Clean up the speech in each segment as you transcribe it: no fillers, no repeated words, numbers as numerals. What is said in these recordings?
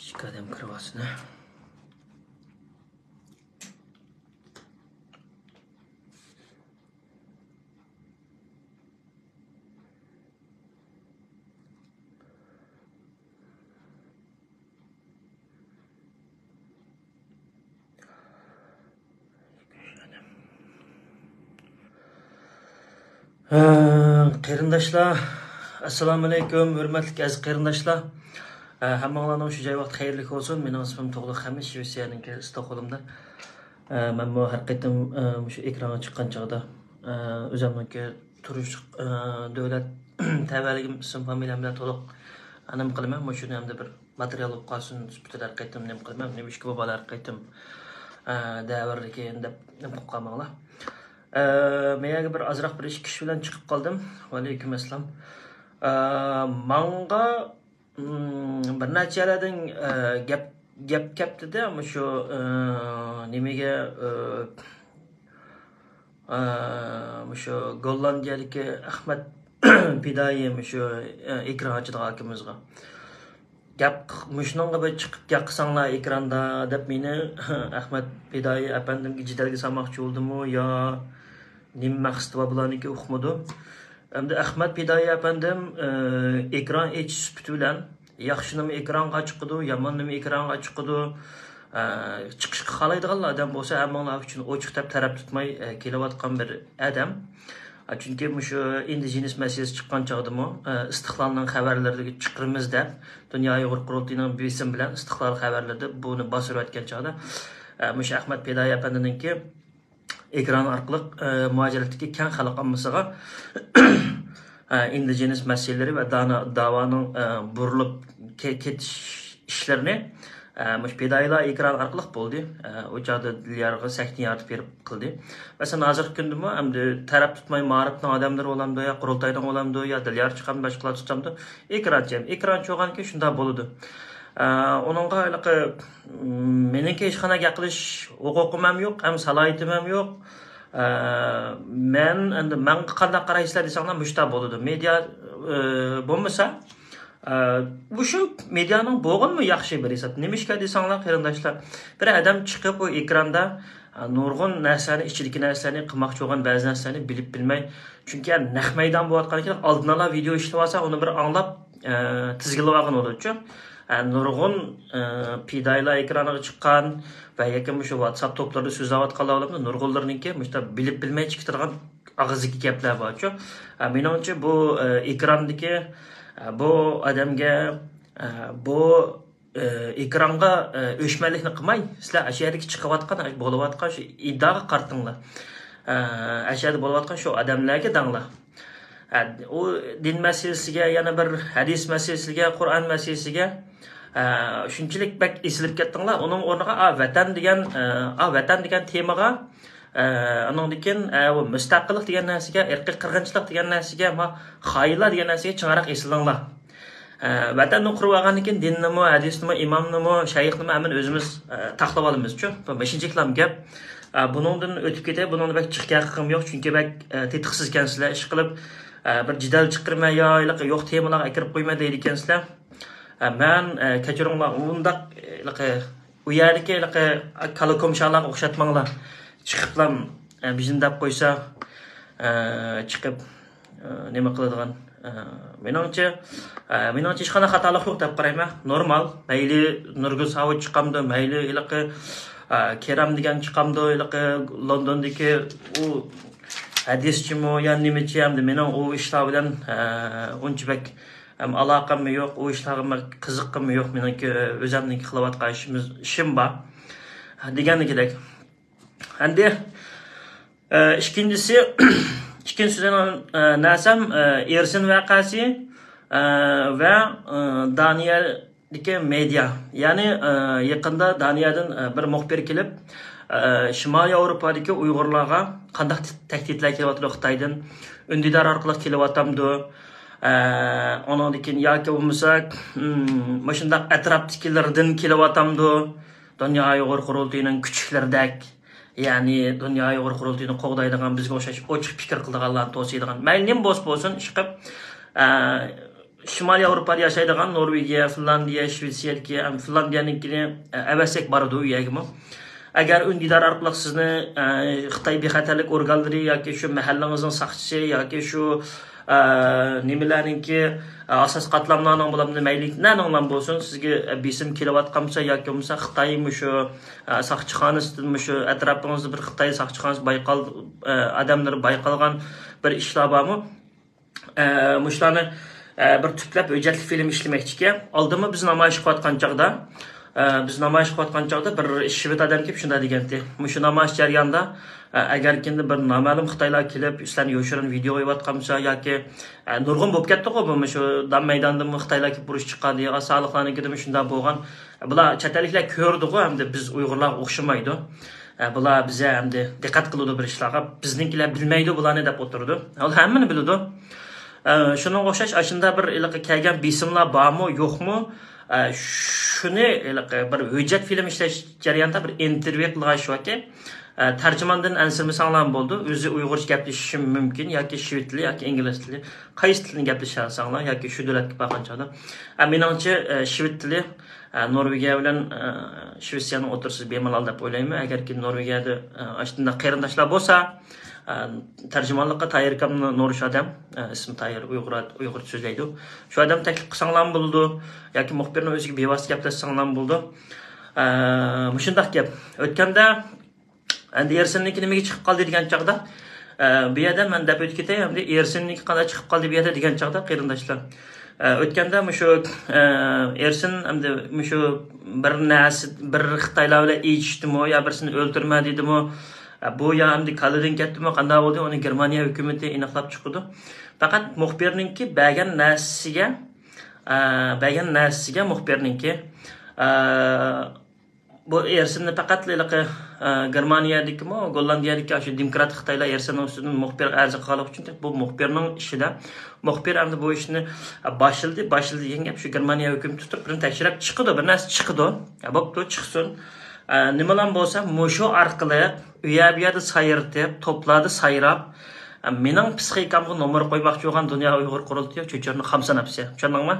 Şikadem kırvasını. Qarindoshlar, assalomu alaykum, hurmatli aziz qarindoshlar. Hammanglarning shu joy vaqt xayrli bo'lsin. Mening ismim To'g'liq Hamis, Shvetsiyaning Stokgolmda. Men bu har qaytim shu ekranga chiqqan chog'da o'zimniki turish davlat tavalligim ism familiyam bilan to'liq anim qilaman. Shuni hamda bir material olib qolsin, har qaytim nim qilaman. Nima ishga bu har qaytim davrga deb qolmanglar. Men bir azroq bir ish kishi bilan chiqib qoldim. Va alaykum assalom. Manga bir necha yerdan gap kaptida, ama shu nimaga shu Gollandiyalik Ahmad Pidayi shu ekran ochdi akimizga. Gap mushnonga bir chiqib gapqisanglar ekranda deb meni Ahmad Pidayi efendimga jidalga salmoqchi bo'ldimi yo nima maqsadi va bularniki uqmadi. Endi Ahmad Pidayi efendim ekran echish sifati bilan yaxshinimi ekranga chiqdi, yomonimi ekranga chiqdi, chiqishga xohlaydiganlar odam bo'lsa, hammalar uchun ochiq deb taraf tutmay kelayotgan bir odam. Chunki shu indigenes masalasi chiqqan chog'dimi, istiqlolning xabarlaridagi chiqirimiz deb Dunyo Uyg'ur qurultiyining besim bilan istiqlol xabarlarida buni bosirayotgan chog'da shu Ahmad Pidayi efendimningki ekran orqali muajiratdagi keng xalq ommasiga indigenes masalalari va da'voning burilib ketish ishlarini Pidayilar ekran orqali bo'ldi. O chog'da dilyarga sakni yaratib berib qildi. Masalan, hozirgi kunda endi taraf tutmay ma'rifning odamlari bo'lamdi, yo qurultaydan bo'lamdi, yo dilyar chiqam boshqalar tutamdi. Ekran cho'g'anki shunda bo'ladi. Onunğa meniki hech qanaqa qilish huquqim ham yo'q, ham salohiyatim ham yo'q. Men endi men qanday qaraysizlar desanglar mushta bo'ladi. Media bo'lmasa bu shu medianing bo'g'inmi yaxshi bir hesab. Nimishga desanglar qarindoshlar, bir odam chiqib o ekranda nurg'un narsani, ichidagi narsani qilmoqchi bo'lgan ba'zi narsani bilib bilmay, chunki naq maydon bo'layotgan ekan, oldin ola video ishlab olsa, uni bir anglab tizgilab olgan bo'ladi-ku. Nurg'un Pidayilar ekraniga chiqqan va yoki shu WhatsApp to'plarida so'zlayotganlar nurg'unlarniki mushta bilib bilmay chiqtirgan og'zaki gaplar bor-ku. Menimcha bu ekrandagi bu odamga bu ekranga o'shmanlikni qilmay, sizlar ashadagi chiqayotgan, bo'layotgan shu iddaoga qartinglar. Ashada bo'layotgan shu odamlarga danglar. O din masalasiga, yana bir hadis masalasiga, Qur'on masalasiga shunchalik bak esilib ketdinglar. Uning o'rniga vatan degan temaga anondikin mustaqillik degan narsaga, irqiy qirg'inchilik degan narsaga, xoyillar degan narsaga ching'aroq esildinglar. Vatanni qurib olgandan keyin dinnimi, hadisnimi, imomnimi, shayxnimi hamma o'zimiz taxlab olamiz-ku. Bu 5-iklam gap. Buningdan o'tib ketay, buningda bak chiqgan haqqim yo'q, chunki bak tetiqsiz ekansizlar, ish qilib bir jidal chiqirma yo yo'q temalarga kirib qo'yma deydi ekansizlar. Men kechiringlar, undaq u yerdagi kalakomshalarga o'xshatmanglar. Chiqiblam bizning deb qo'ysa chiqib nima qiladigan. Menimcha hech qanday xatolik yo'q deb qarayman. Normal. Mayli Nurgul Savod chiqamdi, mayli Keram degan chiqamdi, Londondagi u hadischimi, yana nimachi hamda mening u ishlar bilan unchalik aloqam yo'q, u ishlarga qiziqim yo'q. Meniki o'zimniki qilayotgan ishim bor deganligidek. Endi ikkinchisi narsam Ersin vaqasi va Daniyadagi media. Ya'ni yaqinda Daniyadan bir muxbir kelib, Şimali Avrupa'daki Uygurlarga qandaq təhdidlər kelyaptır Xitaydan, ündidar orqali kelyaptamdı. Ondan keyin yoki bo'lmasa, mashundaq atrofdagilardan kelyaptamdı. Dünya Uyg'ur qurultiyining kuchlilaridek, ya'ni Dünya Uyg'ur qurultiyini qo'g'daydigan, bizga o'xshash ochiq fikr qilganlarni to'siydigan. Mayli nim bo'lsin, chiqib Şimali Avrupa'da yaşaydigan Norvegiya, Finlandiya, Shvetsiyadagi, Finlandiyaninkini avasak boradi u yerga. Agar undidar orqali sizni Xitoy bexatarlik organlari yoki shu mahallangizning saqchisi yoki shu nimalarningki asos qatlamlarning bo'lamdi mayli naninglar bo'lsin, sizga besim kelayotgan bo'lsa yoki bo'lmasa Xitoymi shu saqchixonasidan shu atrofingizda bir Xitoy saqchixonasi bayqal odamlar bayqalgan bir ishlar bormi? Mushlarni bir tüplep ücretli film işlemek aldığımı biz namayış qilayotgan chog'da bir shivit adam kelib shunda deganti. Shu namoyish jarayonida agar kimda bir noma'lum Xitoylar kelib, sizlarni yoshirin video qo'yayotgan bo'lsa yoki nurg'un bo'lib ketdi-ku bu shu dam maydonda Xitoylar kelib urush chiqqandi, sog'liqlarnikida shunda bo'lgan. Bular chataliklar ko'rdi-ku, hamda biz Uyg'urlar o'xshamaydi. Bular bizga hamda diqqat qiladi bir ishlarga. Bizninkilar bilmaydi bularni deb o'tirdi. Ular hammani biladi. Şunun o'xshash ashunda bir kelgan besimlar bormi, yo'qmi? Shuni bir hujjat film ishlash jarayonida bir intervyu qilgan shu yoki tarjimondan ansirmasanglar bo'ldi. O'zi Uyg'urcha gaplashishi mumkin yoki shved tili yoki ingliz tili. Qaysi tilni gaplasharsanglar yoki shu davlatga borganchada. Meningcha shved tili Norvegiya bilan Shvetsiyani o'tirsiz bemalol deb o'ylayman. Agarki Norvegiyada ashunda qarindoshlar bo'lsa, tercümanlıkta Tayyir Kam'ın Noruş adam, ismi Tayyir, Uygur sözleydi. Şu adam teklif kısanlan buldu, yoki muhbirinin özü gibi bevasıta yaplaşsanlan buldu. Muşundak gap. Ötkende, Ersin'ninki nimeге chiqib qoldi degan chaqda, bu yerda men deb o'tib ketay, hamda Ersin'ninki qanday chiqib qoldi bu yerda degan chaqda qarindoshlar. Ötkende shu Ersin hamda shu bir Xitoylar bilan echishdimi yo birsini o'ltirmadimi? Bu ya hamda kalidan ketdimi, qanday bo'ldi, uni Germaniya hukumatı aniqlab chiqdi. Faqat muxbirninki bergan narsasiga muxbirninki bu Ersinni faqat Germaniyadagi, Gollandiyadagi shu demokrat Xitoylar Ersin ustidan muxbir arz qilib uchun bu muxbirning ishida. Muxbir hamda bu ishni boshildi degan gap shu Germaniya hukumatı tutib birini tekshirib chiqdi, bir narsa chiqdi. Bo'pti, chiqsin. Nimalar bo'lsa, mushu orqali uyabiyada sayirtib, to'pladi sayrab, mening psixikamga nomer qo'ymoqchi bo'lgan Dünya Uyg'ur qurultiyi cho'chorni xamsanapsi. Tushundingmi?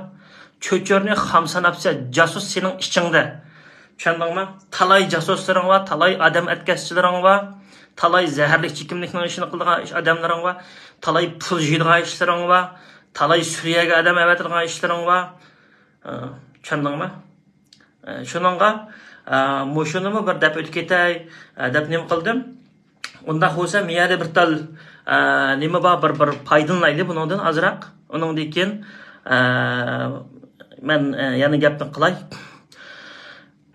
Cho'chorni xamsanapsi, jasus sening ichingda. Tushundingmi? Talay jasuslaring va talay odam atkazchilaring va talay zaharli chekimlikning ishini qilgan odamlaring va talay pul yeydigan ishlaring va talay Suriyaga odam avatilgan ishlaring va tushundingmi? Shuningga Mo'shunimi bir deb o'tib ketay deb nima qildim. Unda bo'lsa miyada bir tal nima bor bir foydalanayli bundan azroq. Uningdan keyin men yana gapni qilay.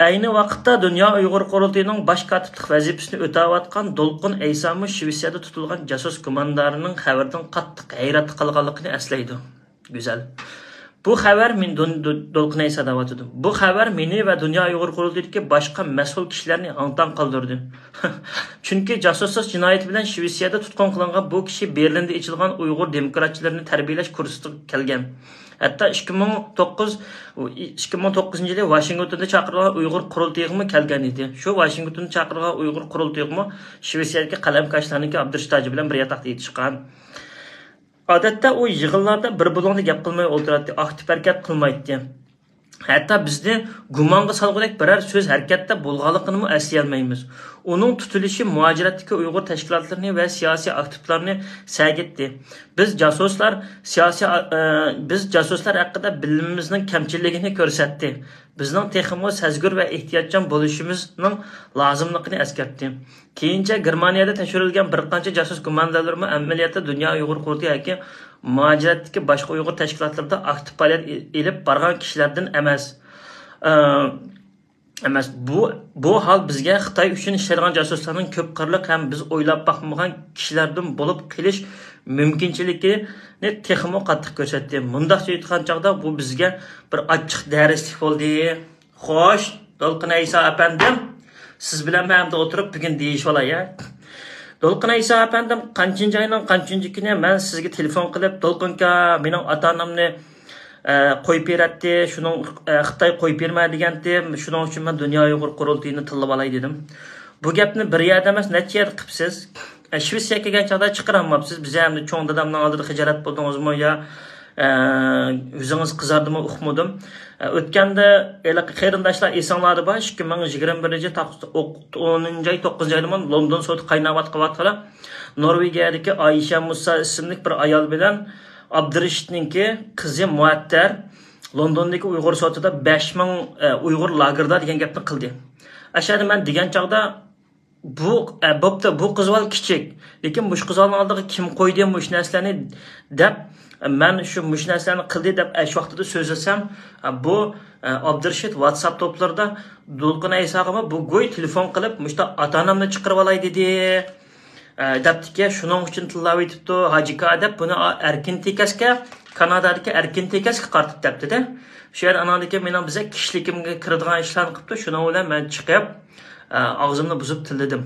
Ayni vaqtda Dünya Uyg'ur qurultiyining bosh kotiblik vazifasini o'tayotgan Dolqin Aysomi Shvetsiyada tutilgan jasus komandorining xabardan qattiq hayrat qilganligini eslaydi. Güzel. Bu xabar men Dolqin Aysoda da'vatladim. Bu xabar meni va Dünya Uyg'ur qurultiyidagi boshqa mas'ul kishilarni hangtan qoldirdi. Chunki jasuslik jinoyati bilan Shvetsiyada tutqun qilingan bu kishi Berlinda ochilgan Uyg'ur demokratchilarini tarbiyalash kursiga kelgan. Hatta 2009-yili Washingtonda chaqirilgan Uyg'ur qurultiyiga kelgan edi. Shu Washingtonda chaqirilgan Uyg'ur qurultiyiga Shvetsiyadagi qalamkashlarniki Abdurishtoji bilan bir yotoqda yetishgan. Odatda o yig'inlarda bir bo'lganda gap qilmay o'tiradi, aktiv harakat qilmaydi. Hatta bizni gumonga solg'udek biror so'z harakatda bo'lganligini eslay olmaymiz. Uning tutilishi muajiratdagi Uyg'ur tashkilotlarini va siyosiy aktivlarni sagitdi. Biz jasuslar haqida bilimimizning kamchiligini ko'rsatdi. Bizning texmo sezgur va ehtiyotchan bo'lishimizning lozimligini eskartdi. Keyincha Germaniyada tashirilgan bir qancha jasus komandalarmi amaliyotda Dünya Uyg'ur qurultiyi yoki muajiratdagi boshqa Uyg'ur tashkilotlarida aktiv faoliyat elib borgan kishilardan emas. Bu hal bizga Xitoy uchun ishlaydigan jasuslarning ko'p qirliq ham biz o'ylab baxmagan kishilardan bo'lib qilish mumkinchiligini texmo qattiq ko'rsatdi. Mundaqcha aytgan chog'da bu bizga bir ochiq darslik bo'ldi. Xo'sh, Dolqin Ayso apandim, siz bilan hamda o'tirib bugun deyishib olay ya. Dolqin Aysa efendim kanchinchi ayning kanchinchi kuni men sizga telefon qilib Dolqinka mening ota-onamni qo'yib beradi, shuning Xitoy qo'yib berma degandi. Shuning uchun men Dunyo Uyg'ur qurultayini tillab olay dedim. Bu gapni bir yerda emas, necha yer qilibsiz. Shvetsiyaga kelgan chog'da chiqaramabsiz. Biz ham cho'ng dadamning oldida xijolat bo'ldingizmi yo o'zingiz qizardimi uqmadim. O'tganda qarindoshlar esonlari bor 2021 10-oy 9-oyda London sudi qaynayotgan Norvegiyadagi Aisha Musa ismli bir ayol bilan Abdurashidninki qizi Muattar Londondagi Uyg'ur sudida 5000 Uyg'ur lagerda degan gapni qildi. Aşağıda men degan chog'da bu qizval kichik, lekin bu qizvalning oldiga kim qo'ydi bu narsalarni deb men shu narsalarni qildi deb shu vaqtida so'zlasam, bu Abdurashid WhatsApp to'plarida Dolqin Aysoga bu go'y telefon qilib, "Mushta ota-onamni chiqarib olay" dedi. Debdiki, shuning uchun tillab aytibdi, Hajika deb buni Erkin Tekasga, Kanadadagi Erkin Tekasga qartib debdi-da. Shu yer anadagi mening biza kishlikimga kiradigan ishlarni qilibdi. Shuning bilan men chiqib og'zimni buzib tilladim.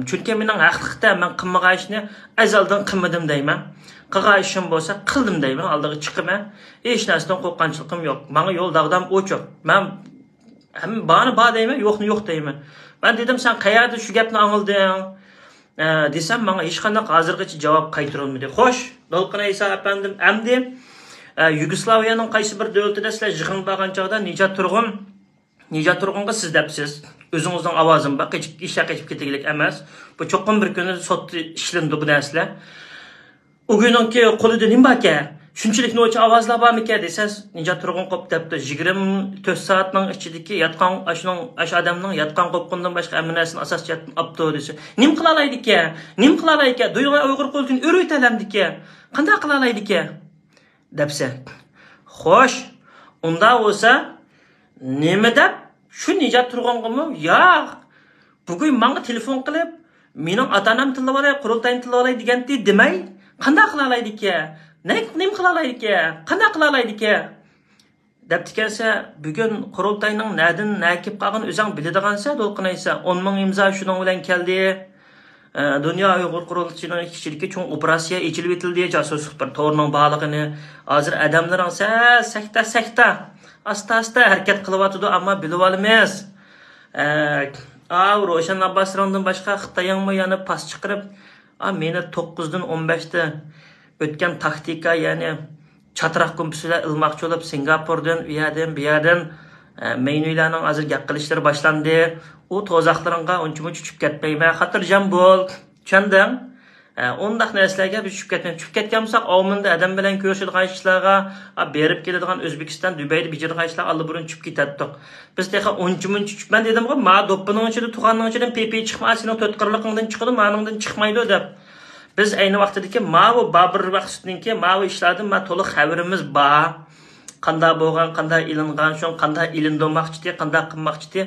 Chunki mening haqliqda men qilmagan ishni azaldan qilmadim deyman. Qilgan ishim bo'lsa qildim deyman, oldiga chiqaman. Hech narsadan qo'rqanchilikim yo'q. Menga yo'l dag'dam ochiq. Men bani bor deyman, yo'qni yo'q deyman. Men dedim, sen qayerda shu gapni angilding? Desam, menga hech qanday hozirgacha javob qaytarilmadi. Xo'sh, Dolqin Ayso efendim, endi Yugoslaviyaning qaysi bir davlatida sizlar yig'in bo'lgan chog'da Nijat Turg'unga siz debsiz. O'zingizning ovozim bor, ishga qechib ketganlik emas. Bu cho'qim bir kuni sotdi ishlandi bu narsalar. O gününki qo'lida nima ekan? Shunchalik nocha ovozlar bormi-ki desaz, Nijat Turg'un qop debdi. 24 soatning ichidagi yotgan ash odamning yotgan qo'pqundan boshqa hamma narsani asosiyatdan olibdi desa. Nim qila olaydi-ki? Nim qila olaydi-ki? Dunyo Uyg'ur qultini o'raytalamdi-ki? Qanday qila olaydi-ki? Debsa. Xo'sh, unda bo'lsa nima deb shu Nijat Turg'unga yo'q. Bugun menga telefon qilib, mening ota-onam tillab olay, qurultayni tillab olay degandi demay, qanday qila olaydi-ki? Nima qila olaydi-ki? Qanday qila olaydi-ki? Debdikansa, bugun qurultayning nadan nakib qolgan o'zing biladigansa, Dolqin Ayso 10 ming imzo shuning bilan keldi. Dunyo Uyg'ur qurultayning kichiklik cho'ng operatsiya echilib etildi, josuslik bir to'rning bog'lig'ini hozir odamlaring sakta asta harakat qilyotdi, ammo bilib olamiz. Ro'shan Abbosrondan boshqa Xitoyingmi yana pas chiqarib, meni 9 dan 15 da o'tgan taktika, ya'ni chatroq kompuslar ilmoqchi bo'lib Singapurdan, u yerdan meynuylarning hozir gap qilishlari boshlandi. U to'zoqlaringga uncha tushib ketmayman, xotirjam bo'l. Tushunding? Ondaq narsalarga biz tushib ketmaymiz. Tushib ketgan bo'lsak, Ominda adam bilan ko'rishadigan ishlarga, berib keladigan O'zbekiston, Dubayda bijirgan ishlar allburun tushib ketdik. Biz texa uncha tushib, men dedim, "Ma do'ppining ichida, tug'anning ichidan PP chiqmas, seni to'tqirliqingdan chiqadi, meningdan chiqmaydi" deb. Biz ayni vaqtidagi bu Babur vaqtidagi bu ishlardan to'liq xabarimiz bor. Qanday bo'lgan, qanday ilingan, shu qanday ilindomoqchi, qanday qilmoqchi,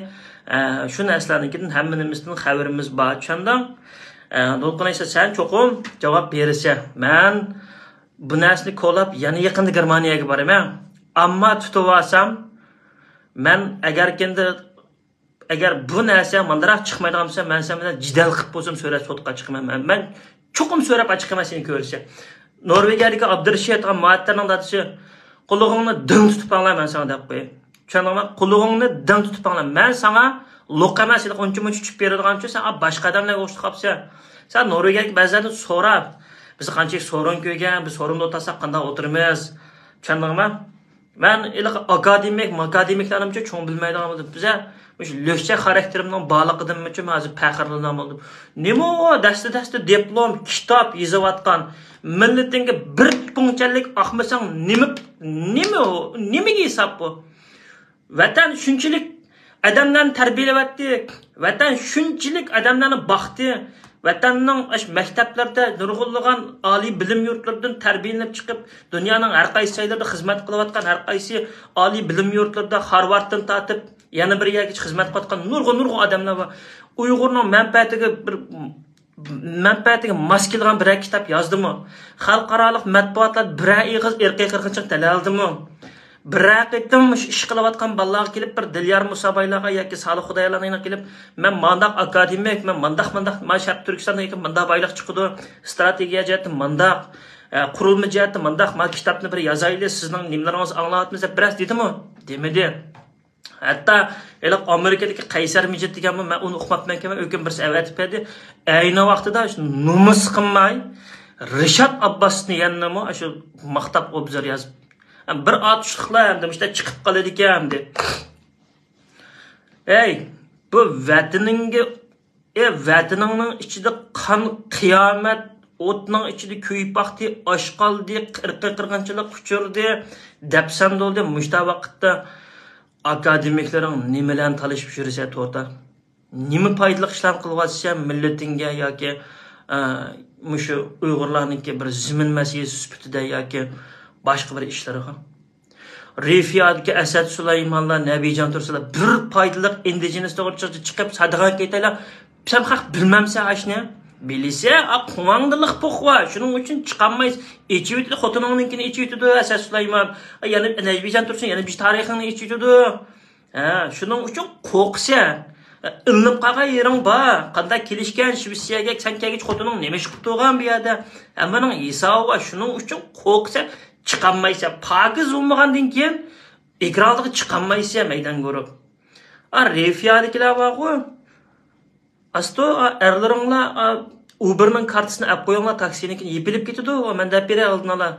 shu narsalardan hammanimizdan xabarimiz bor. Tushunding? Dolqin Ayso, sen cho'qim javob bersa, men bu narsani qo'llab yana yaqinda Germaniyaga boraman. Ammo tutib olsam, men agar bu narsa mandaroq chiqmaydigan bo'lsa, men sen bilan jidal qilib bo'lsam so'rab sotqa chiqaman. Men cho'qim so'rab chiqaman seni ko'rsa. Norvegiyadagi Abdurashid Muattarning dadasi qulog'ingni ding tutib anglar, men sana deb qo'yay. Tushundingmi? Qulog'ingni ding tutib anglar. Men sana loq emas, uncha tushib beradigan uchun sen boshqa odamlarga o'xshab qolsan. Sen Norvegiyaga ba'zida so'rab, biz qanchalik so'rin ko'rgan, biz so'rinda o'tirsak qanday o'tiramiz. Tushundingmi? Men akademiklarimicha cho'ng bilmaydigan bo'ldim. Biza shu lo'shcha xarakterimning bog'liqidan uchun hozir faxrlanam bo'ldim. Nima dasta diplom, kitob yozayotgan millatingga bir punchalik oqmasang nimaga hisob bu? Vatan shunchalik adamlarni tarbiyalayapti, vatan shunchalik adamlarni boqdi, vatanning maktablarda nurg'unlagan oliy bilim yurtlaridan tarbiyalanib chiqib, dunyoning har qaysi joylarida xizmat qilayotgan, har qaysi oliy bilim yurtlarida Harvarddan tortib yana bir yerga xizmat qilayotgan nurg'un odamlar va Uyg'urning manfaatiga mos kelgan bir kitob yozdimi? Xalqaro matbuotlar bir ig'iz irqiy qirg'inchilik tala oldimi? bir raqitdan ish qilayotgan bolalarga kelib bir Dilyar Musabaylarga yoki Salih Xudoylarga kelib men mandaq akademik, men mandaq ma Sharq Turkistonda ekan mandaq boyliq chiqdi, strategiya jihati mandaq, qurilma jihati mandaq, ma kitobni bir yozayli, sizning nimalaringiz anglayapmiz deb biroz dedimi? Demadi. Hatta Amerikadagi Qaysar Mijit deganmi, men uni o'qimabmankan, o'kin bir savatib berdi. Ayni vaqtida numus qilmay Rishad Abbosni yanami shu maqtab obzor yozib bir atışlıqlar hem demişler çıkıp kalır diken de. Bu vatanının içinde kan kıyamet, otның içinde köyüp baktı, aşkaldı, kırgınçılık uçurdu, depsen doldu. Müşta vakitte akademiklerin nimelerine talışıp yürüse torta. Nime paydalık işlem kılvatsa milletinge ya ki şu Uygurlarınki bir zimin meselesi süpütüde ya ki başka bir işleri var. Rifiyadaki Esed Süleymanlar, Nebican Tursular bir paydalık indigenist doğruca çıkıp sadağa gittiler. Sen hak bilmemse ne? Bilise kumandılık pok var. Şunun için çıkamayız. İçi ütüdü, xotununkinkini içi ütüdü Esed Süleyman. Yani Nebican Tursun, yani bir tarihini içi ütüdü. Şunun için koksa. Ilınıp qağa yerin ba. Qanda kelişken Şivisiyaga sen kelgich xotunun nemiş qıptığın bir yerde. Ama İsa var. Şunun için koksa çıkanmaysa, pakiz olmagandan keyin ekranlığı çıkanmaysa meydan görüp. Refiyadikiler var qo'y. Asto erlaringlar Uber'ning kartasini olib qo'yinglar, taksininkini yepilib ketadi. Men deb bera oldinlar.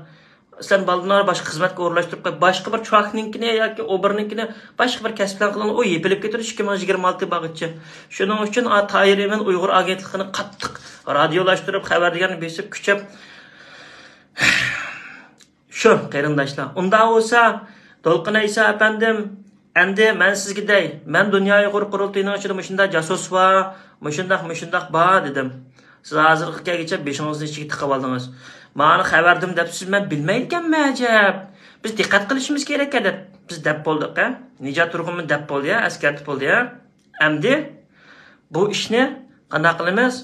Sen baldinlar boshqa xizmatga o'rlashtirib qo'y. Boshqa bir truckninkini yoki Uber'ninkini boshqa bir kasbdan qilgan, o yepilib ketadi 2026 bag'itcha. Shuning uchun Tayrimen Uyg'ur agentligini qattiq radiolashtirib, xabar deganini besib kuchab Şu qarindoshlar, unda olsa To'lqin Aysa efendim, endi men sizga dey, men Dunyo Uyg'ur qurultoyining ichida shunda jasus va mushundaq ba dedim. Siz hozirgacha beshingizni ichiga tiqib oldingiz. Meni xabardim deb siz men bilmayotganman ajab. Biz diqqat qilishimiz kerak edi. Biz deb bo'ldik, ha? Nijat turg'unmi deb bo'ldi ya, askartib bo'ldi ya. Endi bu ishni qanday qilamiz?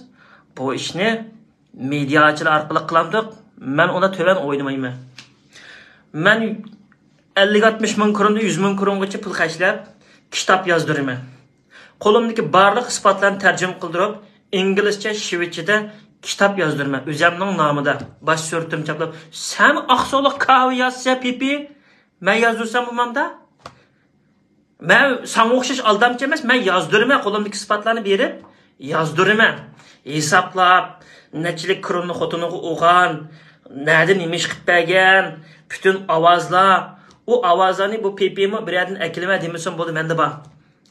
Bu ishni mediachilar orqali qilamdik. Men uni to'van o'ynamayman. Men 50-60 ming krondan 100 ming krongacha pul xarjlab kitob yozdiraman. Qo'limdagi barliq isbotlarni tarjima qildirib, inglizcha, shvetscha kitob yozdiraman. O'zimning nomida bosh surtim chaplab, "Sen oqsoqliq kavi yozsa pipi, men yozursam umamda?" Men sana o'xshash aldamchi emas, men yozdiraman, qo'limdagi isbotlarni berib yozdiraman. Hisoblab, nechilik kronni xotiniga o'g'an, nerede neymiş qıppagan, bütün avazlar, o avazlarni bu PP'mi bir yerden ekilme demesin bo'ldi menda bor.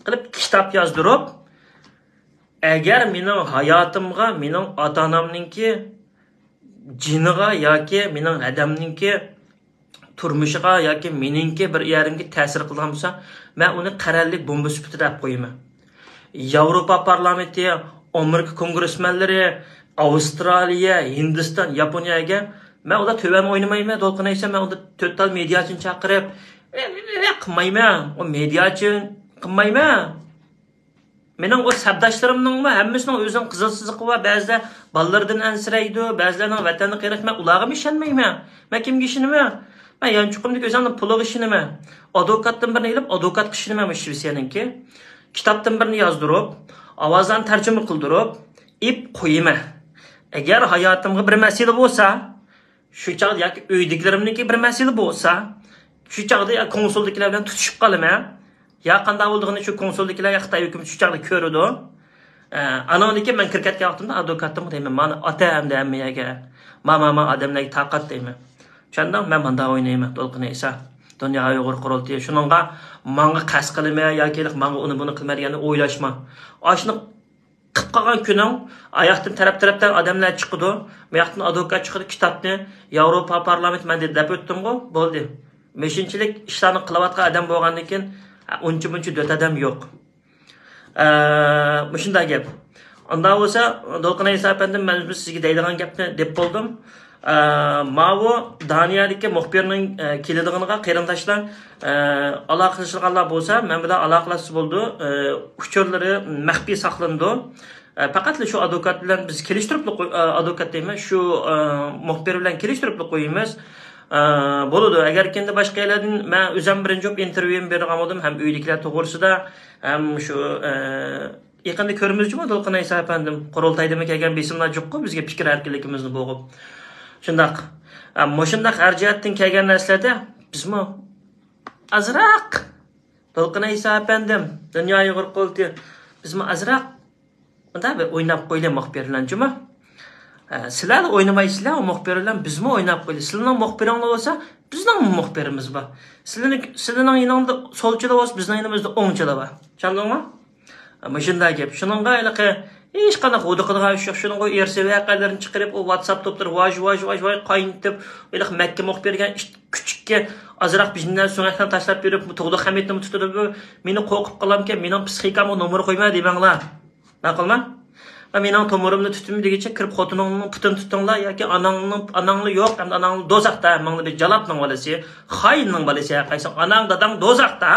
Qilib kitap yozdırıp, eğer mening hayotimga, mening ota-onamninki jiniga yoki mening adamninki turmushiga yoki meningki bir yerimga ta'sir qilgan bo'lsa, men uni qarallik bomba sifatida olib qo'yaman. Yevropa parlamenti, Amerika kongressmenlari, Avstraliya, Hindiston, Yaponiyaga men uda to'van o'ynamayman, To'lqin Aysa, men uda to'tal mediachini chaqirib, qilmayman, o mediachi qilmayman. Mening o sabdoshlarimning hammasining o'zining qizil siziqi va ba'zida bolalardan ansiraydi, ba'zilarining vatanni qiyraqman, ularga ishonmayman. Men kimga ishonaman? Men yanchuqimdagi o'zimning puliga ishonaman. Advokatdan birini olib, advokat ishonaman Shvetsiyaninki. Kitobdan birini yozdirib, ovozdan tarjima qildirib, ip qo'yaman. Agar hayotimga bir masala bo'lsa, shu chaqda yoki uydagilarimniki bir masala bo'lsa, shu chaqda ya konsuldagilar bilan tutishib qolaman. Ya qanday bo'ldig'ini shu konsuldagilar Xitoy hukumati shu chaqda ko'radi. Anoniki men kirkatga vaqtimda advokatim deyman, "Meni otam deymiyaga, mama odamlarga taqat" deyman. Chundan men bunda o'ynayman, To'lqin Aysa. Dunyo Uyg'ur qurultiyi shuningga menga qas qilma yoki menga uni buni qilmaydigani o'ylashma. Oshni qilib qolgan kunim oyoqdan taraf-tarafdan odamlar chiqdi. Bu yoqdan advokat chiqdi, kitobni Yevropa parlament men deb o'tdim-ku, bo'ldi. Meshinchilik ishlarni qilayotgan odam bo'lgandan keyin uncha-buncha dot odam yo'q. Shunday gap. Unda bo'lsa, To'lqin Aysa efendim, men sizga deydigan gapni deb bo'ldim. Mavo Daniyadagi muxbirning keladiganiga qarindoshlar aloqalashganlar bo'lsa, men bilan aloqalashib bo'ldi. Uchurlari maxfiy saqlandi. Faqat shu advokat bilan biz kelishtirib advokat deyman, shu muxbir bilan kelishtirib qo'yamiz. Boludu. Agar kendi boshqa yerlardan men o'zim birinchi intervyum bergan bo'ldim, ham uyliklar to'g'risida, ham shu yaqinda ko'rmizchimi To'lqin Aysa apandim qurultaydimi kelgan besimlar yo'q-ku bizga fikr erkinligimizni bo'g'ib. Shundaq. Moshundaq harjiyatdan kelgan narsalarda bizmi azraq To'lqin Aysa apandim dunyo Uyg'ur qoldi. Bizmi azraq bunda bir o'ynab qo'ylar muxbirlarchimi? Sizlar o'ynamaysizlar, o muxbirlar bizmi o'ynab qo'ylar. Sizlarning muxbiringlar bo'lsa, bizning muxbirimiz bor. Sizlarning yaningizda solchilar bo'lsa, bizning yanimizda o'ngchilar bor. Tushundingmi? Ama shunday gap. Shuningga iliqi hech qanaqa o'diqidigan ish yo'q. Shuningga ersi voqealarni chiqarib, o WhatsApp to'plar vaj qaynitib, iliq Makka muxbirga küçükke azraq bizdan so'ngakdan tashlab berib, To'g'di Hamidni tutib, meni qo'rqib qolamkan, mening psixikam nomer qo'yma demanglar. Ma'qulmi? Va mening to'mirimni tutdim degicha kirib xotiningning putini tutinglar yoki anangni yo'q, hamda anangni do'zaxda, mangni bir jalobning bolasi, xoinning bolasi, qaysi anang dadang do'zaxda.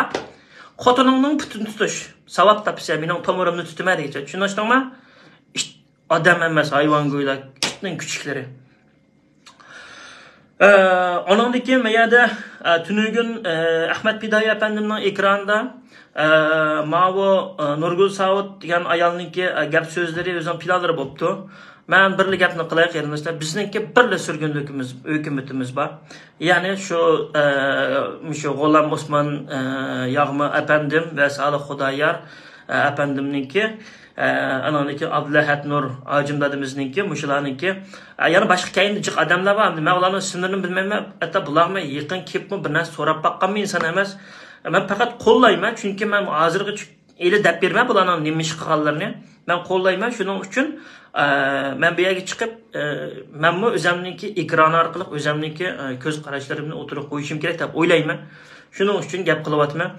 Xotiningning putini tutish savab topsa mening tomirimni tutma degicha. Tushundingmi? Odam emas, hayvon go'ylar, kitning kuchiklari. Ondan keyin meyada tunugun Ahmet Piday efendimning ekranida Mavo Nurgul Saud degan ayolninki gap so'zlari o'zim planlari bo'pti. Men birli gapni qilay qarindoshlar. Bizningki birli surgunligimiz, hukumatimiz bor. Ya'ni shu G'olam Osmon Yag'ma efendim va Salih Xudoyar efendimninki ananiki Abdulahat Nur ajimdadimizningki, mushularninki yana boshqa kayinli jiq odamlar bor. Men ularning ismlarini bilmayman. Hatta bularni yaqin kelibmi bir narsa so'rab baqqanmi inson emas. Men faqat qo'llayman, chunki men hozirgacha eli deb berman bularning nima ish qilganlarini. Men qo'llayman, shuning uchun men bu yerga chiqib, menmi o'zimningki ekran orqali o'zimningki ko'z qarashlarimni o'tirib qo'yishim kerak deb o'ylayman. Shuning uchun gap qilyapman.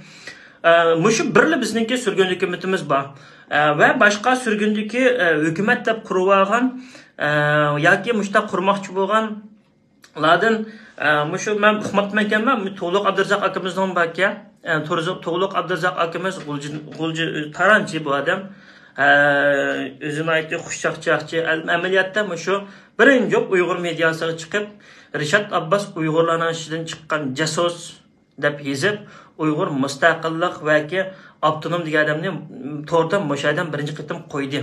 Mushu birli bizningki surgun hukumatimiz bor. Va boshqa surgundagi hukumat deb qurib olgan yoki mushta qurmoqchi bo'lganlardan mushu men hukumatman ekanman, To'liq Abdurazzoq akamizning borka, To'liq Abdurazzoq akamiz G'ulji Taranchi bu odam. O'zini aytdi, xushchaqchaqchi amaliyotda mushu birinchi Uyg'ur mediasiga chiqib, Rishad Abbas Uyg'urlarning ishidan chiqqan jasos deb yozib, Uyg'ur mustaqillik va avtonom degan odamni to'rdan mo'shadan birinchi qitim qo'ydi.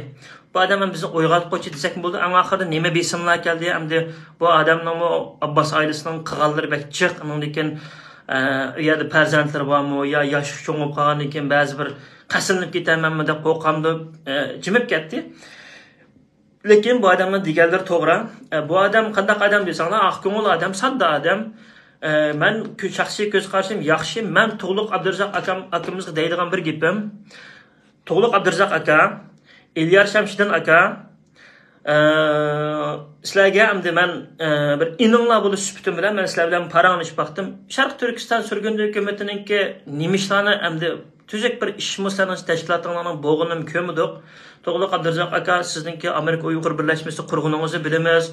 Bu odam bizni o'yg'atib qo'ychi desak bo'ldi. Eng oxirida nima besimlar keldi? Endi bu odamning Abbas oilasining qilganlari bakchiq, undan u yerda farzandlari bormi yo yosh cho'ngib qolgandan keyin ba'zi bir qasinib ketamanmi deb qo'rqamdi, jimib ketdi. Lekin bu odamning deganlari to'g'ri. Bu odam qanday odam desanglar, aqko'ngil odam, sodda odam. Men shaxsiy ko'z qarashim yaxshi. Men To'liq Abdurazzoq akamizga deydigan bir gapim. To'liq Abdurazzoq aka, Ilyar Shamshiddin aka, sizlarga endi men bir ininglar bo'lish suhbatim bilan men sizlar bilan paranglashib baqdim. Sharq Turkiston surgun hukumatiningki nimishlarni endi tuzuk bir ish muslanish tashkilotlarining bo'g'inini ko'midik. To'liq Abdurazzoq aka, sizningki Amerika Uyg'ur birlashmasi qurg'uningizni bilamiz.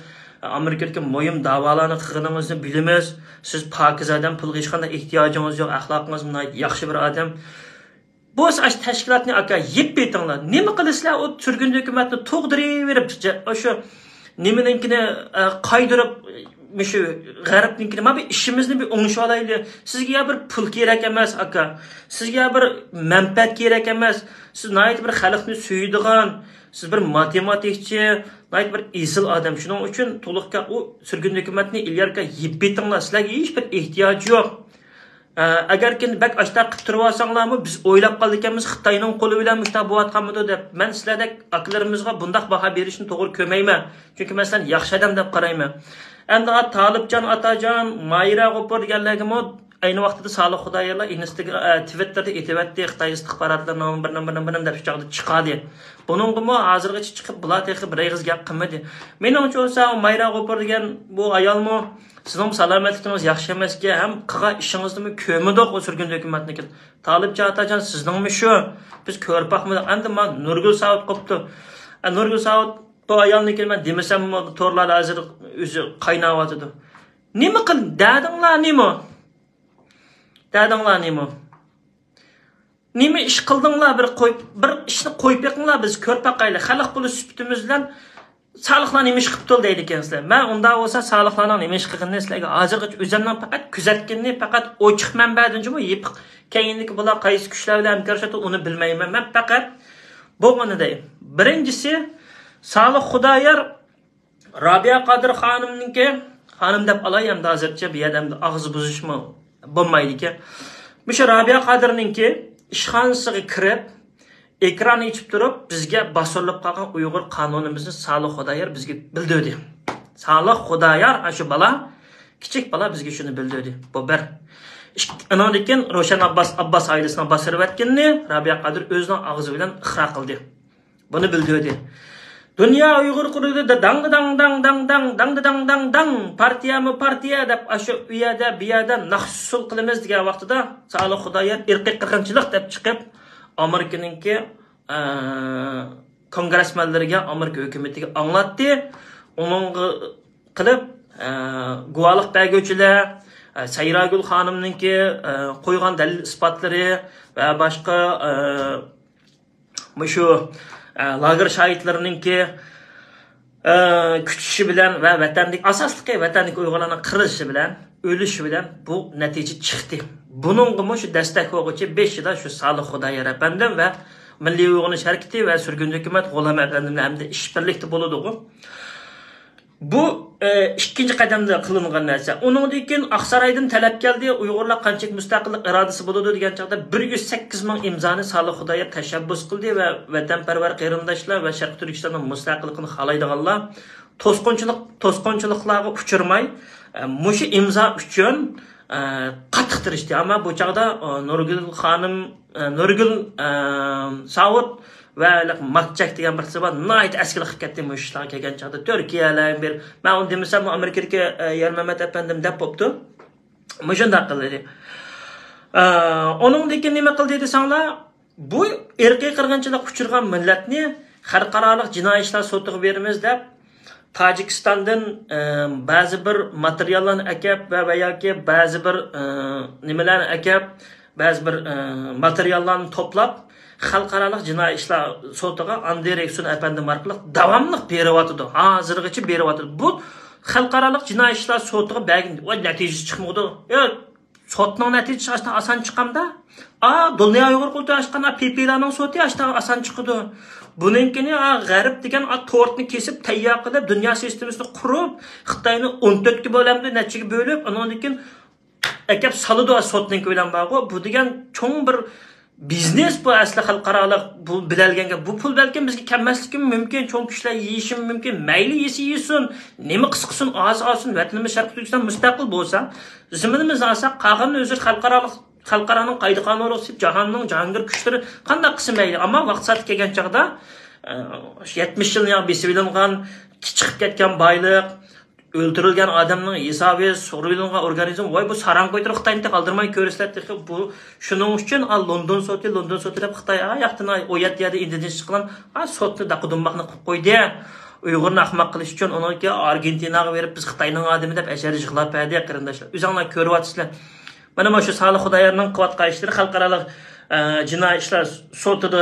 Amerikadagi mo'yim da'volarni qilganingizni bilamiz. Siz pokiz odam, pulga hech qanday ehtiyojingiz yo'q, axloqingiz yaxshi bir odam. Bu tashkilotni aka yeb betinglar. Nima qilasizlar? O surgun hukumatni to'g'dirib, o'sha nimaninkini qaydirib, shu g'arbninkini mana bu ishimizni bir o'ngishib olaylik. Sizga bir pul kerak emas aka. Sizga bir manfaat kerak emas. Siz nayt bir xalqni suydigan, siz bir matematikchi, nayt bir esil odam. Shuning uchun to'liqqa u surgun hukumatni ilyarga yeb betinglar. Sizlarga hech bir ehtiyoj yo'q. Agar ki bak ashta qilib turib olsanglarmi, biz o'ylab qoldik ekanmiz Xitoyning qo'li bilan mushta bo'layotganmidi deb. Men sizlardek aklarimizga bundaq baho berishni to'g'ri ko'rmayman. Chunki men yaxshi odam deb qarayman. Endi Tolibjon Atajon, Mayra G'ofur deganlarga ayni vaqtida Salih Xudoyarlar Instagram, Twitterda aytibdi, Xitoy istixbarotlarining birini deb chiqadi. Buningmi hozirgacha chiqib bular texib bir eg'iz gap qilmadi. Meningcha bo'lsa Mayra G'ofur degan bu ayolmi sizning salomatligingiz yaxshi emasga, ham qilgan ishingizni ko'midik o surgun hukumatniki. Tolibjon Atajon sizningmi shu? Biz ko'rpaqmidik. Endi men Nurgul Saud qopti. Nurgul Saud bu ayolniki men demasam to'rlar hozir o'zi qaynayotdi. Nima qil? Dadinglar nima? Dadinglar nima? Nima ish qildinglar? Bir ishni qo'yib beqinglar, biz ko'rpaqayli xalq puli suhbatimiz bilan Sağlıqlar nima ish qilibdi deydi ekansizlar. Men unda bo'lsa sağlıqlarning nima ish qilganini sizlarga hozirgacha o'zimdan faqat kuzatganini, faqat ochiq manbadan jimo yepiq keyinlik bular qaysi kuchlar bilan hamkorlashadi uni bilmayman. Men faqat bo'lganida birinchisi Sağlık Xudoyor Robiya Qodir xonim deb olay hamda hozircha bu yerda og'iz buzishmi bo'lmaydi ekan. O'sha Robiya Qodirninki ishxonasiga kirib ekran içip durup bizge basırlıp kalkan Uygur kanunumuzni Sağlık Xudoyor bizge bildirdi. Sağlık Xudoyor şu bala, kichik bala bizge şunu bildirdi. Bu bir. Anadeken Roşan Abbas ailesine basırıp etkenini Robiya Qodir özünün ağzı bilen ixra qildi. Bunu bildirdi. Dünya Uygur kurudu da dang dang partiya mı partiya deb aşı uyada biyada naqsul qilamiz degan vaqtida Sağlık Xudoyor irqiy qirg'inchilik deb chiqib Amerika'nınki kongresmenleriga Amerika hükümetiga anlattı. Onun qilib guvohlik berguvchilar Sayragul xonimninki qo'ygan dalil isbotlari va boshqa shu lager shohidlarininki kuchishi bilan va vatandagi asosli vatandagi Uyg'urlarning qirilishi bilan o'lishi bilan bu natija chiqdi. Buningga shu dastak o'g'uchi 5 yilda shu Sağlık Xudoyor apandim va Milliy Uyg'unish harakati va surgun hukumat G'ulom apandimlar hamda ishbirlikda bo'ladi. Bu ikkinchi qadamda qilingan narsa. Uningdan keyin Aqsaroydan talab keldi, Uyg'urlar qanchalik mustaqillik irodasi bo'ladi degan chaqda 108 ming imzoni Sağlık Xudoyor tashabbus qildi va vatanparvar qarindoshlar va Sharq Turkistonning mustaqilligini xohlaydiganlar to'sqinchiliklarga uchirmay mushu imzo uchun qattiq tirishdi. Ammo bu chaqda Nurgul Saud va Makchak degan bir qizlar nihoyat askirlik qilib ketdi mushlar kelgan chaqda Turkiyalar bir men uni demasam Amerikaga Yarmamat apandim deb bo'pti. Mushunda qildi. Oningdan keyin nima qildi desanglar, bu irqiy qirg'inchilik uchirgan millatni xalqaro jinoiy ishlar sotiga beramiz deb Tojikistondan ba'zi bir materiallarni akab va yoki ba'zi bir nimalarni akab, ba'zi bir materiallarni to'plab xalqaro jinoiy ishlar sotiga Anderekson apandim orqali davomli beryapti. Hozirgacha beryapti. Bu xalqaro jinoiy ishlar sotiga bergan natija chiqmadi. Sotning natijasi aslida oson chiqamda. Dunyo Uyg'ur qulti ochgan PPlarning soti aslida oson chiqdi. Bununkini g'arb degan tortni kesib tayyor qilib dunyo sistemasini qurib Xitoyni 14 ga bo'lamdi, nechaga bo'lib, undan keyin akab solidi sotning bilan bog'u. Bu degan cho'ng bir biznes bu asli xalqaro bu bilalganga bu pul balkim bizga kammasligi mumkin, cho'ng kuchlar yeyishi mumkin, mayli yesin, nima qisqasin, olsin, vatanimiz Sharq Turkiston mustaqil bo'lsa, ziminimiz olsa, qag'inni o'zi xalqaroning qoida qonuni o'sib, jahonning jahongir kuchlari qanday qism mayli, ammo vaqt soati kelgan chaqda 70 yilning besibilingan chiqib ketgan boylik, o'ldirilgan odamning hisobi, sug'urilgan organizm, voy bu sarang qo'ytirib Xitoyni qoldirmay ko'rsatdi. Bu shuning uchun London soti deb Xitoy yoqdan oyatda Indoneziya qilgan sotni daqudunmoqni qilib qo'ydi. Uyg'urni ahmoq qilish uchun uni Argentinaga berib biz Xitoyning odami deb ashari yig'lab berdi qarindoshlar. O'zinglar ko'ryapsizlar. Mana shu Sağlık Xudoyorning quvvatga ishlari xalqaro jinoiy ishlar sotida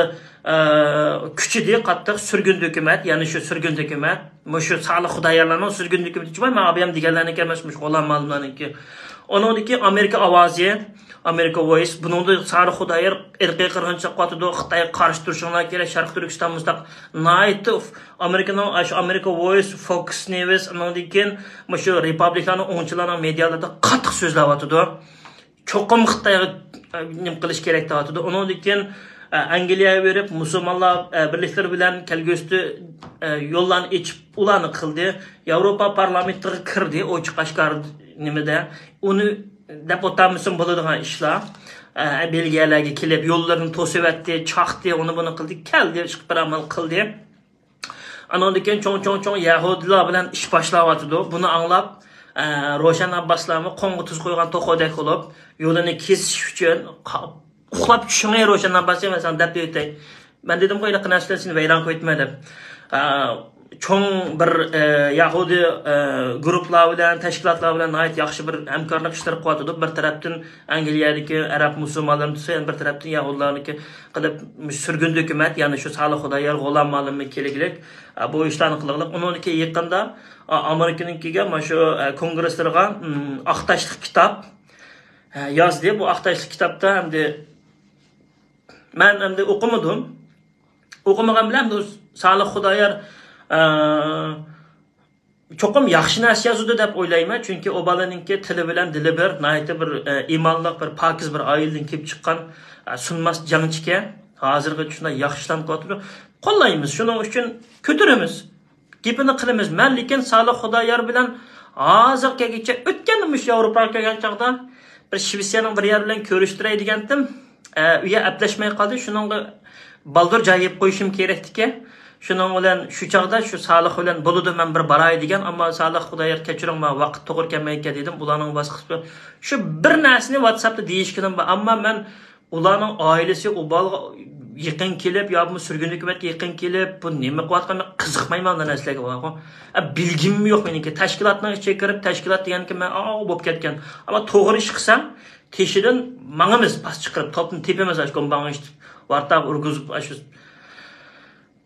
kuchli qattiq surgun hukumat, ya'ni shu surgun hukumat, shu Sağlık Xudoyorlarning surgun hukumati chiqmay, men ham deganlarniki emas, G'ulom ma'lumlarniki. Onodagi Amerika ovozi, America Voice, buningda Sağlık Xudoyor irqiy qirg'inchilik qotidi, Xitoyga qarshi turishinglar kerak, Sharq Turkiston mustaqil. Night of America Voice, Fox News, ondan keyin shu Republikanning o'ngchilarning medialarda qattiq so'zlayotdi. Cho'qim Xitoyga nim qilish kerak deyotdi. Undan keyin Angliyaga berib musulmonlar birliklari bilan kelgusi yo'llarni ichib ularni qildi. Yevropa parlamentiga kirdi, ochiq oshkor nimada. Uni deputatmisin bo'ladigan ishlar Belgiyalarga kelib yo'llarni to'sib etdi, chaqdi, uni buni qildi, keldi, chiqib bir amal qildi. Undan keyin cho'ng yahudilar bilan ish boshlayotdi. Buni anglab Roşan Abbaslarni qonga tuz qo'ygan to'qodak bo'lib, yo'lini kesish uchun uxlab tushmay Roşan Abbas emassan deb aytay. Men dedim qo'yla qinashlar seni vayron qo'ytma deb. çoğun bir Yahudi gruplar bilen, teşkilatlar bilen ait yaxşı bir hamkorlik işleri qo'yadi. Bir tarafdan Angliyadagi arab musulmonlarni tutsa, bir tarafdan Yahudilarniki qilib surgun hukumat, ya'ni shu Salih Xudoyor g'olam ma'lummi keraklik bu ishlarni qilib, uniki yaqinda Amerikanikiga mana shu kongresslarga aqtashli kitob yozdi. Bu aqtashli kitobda men endi o'qimadim. O'qimagan bilan bu Salih Xudoyor çoxum yaxshi narsa yozdi deb o'ylayman, chunki o balaninki tili bilan dili bir, nayta bir iymonliq, bir pokiz bir oiladan kelib chiqqan sunmas jangchiga hozirgi shunday yaxshilanib qoldi. Qo'llaymiz, shuning uchun ko'taramiz, gapini qilamiz. Men lekin Salih Xudoyor bilan hozirgacha o'tganimiz Yevropaga kelgan chaqda bir Shvetsiyaning bir yer bilan ko'rishtiray degandim. Uya aplashmay qoldi. Shuningga baldur joyib qo'yishim kerakdiki, shuning bilan shu chaqda shu Salih bilan bo'ladi, men bir baray degan, ammo Salih Xudoyor kechiring, men vaqt to'g'ri kelmaydi dedim. Ularning bosqichi shu bir narsani WhatsAppda deyishkinim, ammo men ularning oilasi u balga yaqin kelib, yo bu surgun hukumatga yaqin kelib, bu nima qilayotganini qiziqmayman bu narsalarga. Bilgim yo'q meniki. Tashkilotning ichiga kirib, tashkilot deganki men bo'lib ketgan. Ammo to'g'ri ish qilsam, teshidan mangimiz pas chiqarib, topni tepamiz ash ko'mbang'ish vartaq urgizib ash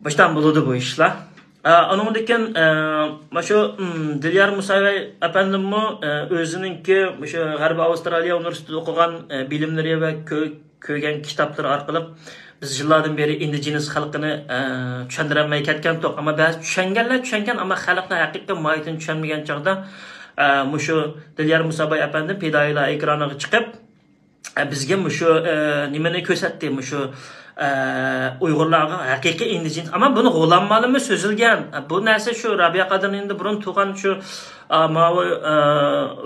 baştan buludu bu işler. Onun için şu Dilyar Musabay efendim mi özününki şu G'arbiy Avstraliya Üniversitesi okugan bilimleri ve köygen kitapları arkalıp biz yıllardan beri indigenous halkını düşündüremeye ketken tok. Ama bazı düşüngenler ama halkla hakikaten mahiyetini düşünmeyen çağda şu Dilyar Musabay efendim pedayla ekrana çıkıp bizge şu nimeni kösetti şu Uyg'urlarga haqiqiy indigen, ama buni g'o'lanmalimi so'zilgan. Bu narsa shu Rabiya Qadirning burun tug'an shu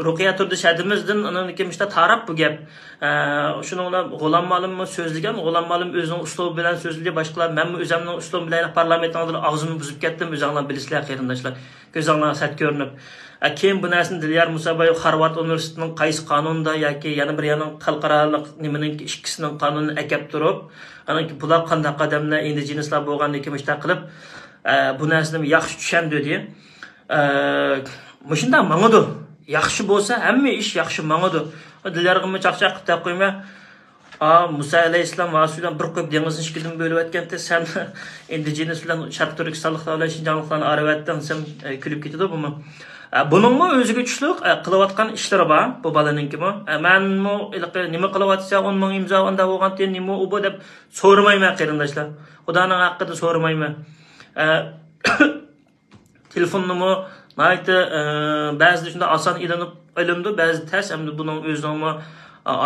Ruqiya Turdishadimizdan aniki mishta taraf bu gap. Shuni g'o'lanmalimi so'zilgan, g'o'lanmalim o'zining uslubi bilan so'zilgan, boshqalar men o'zimning uslubim bilan parlamentda og'zimni buzib ketdim, o'zinglar bilisizlar qarindoshlar. Ko'zinglar sat ko'rinib. Keyin bu narsani Dilyar Musabay Harvard Universitetining qaysi qonunda yoki yana bir yana xalqaroliq nimaning ikkisining qonunini akab turib, anaki bular qanday qadamlar indigenuslar bo'lganligi mishta qilib bu narsani yaxshi tushunadi dedi. Mushunda mang'idi. Yaxshi bo'lsa hamma ish yaxshi mang'idi. Dilyarga chaqchaq qilib qo'yma. Musa alayhissalom vasudan bir ko'p dengizni ishkidan bo'lib o'tganda sen indigenus bilan Sharq Turkistonliklar bilan Shinjongliklarni aravatdan sen kulib ketadi bumi? Buningmi o'ziga tushliq qilayotgan ishlari bor bu balaninki-mi? Menmi nima qilyapsa 10 ming imzo unda bo'lgan nima u bu deb so'ramayman qarindoshlar. Xudoning haqqida so'ramayman. Telefonnimi nayta ba'zida shunda oson ilinib, ba'zi ters, hamda buning o'zining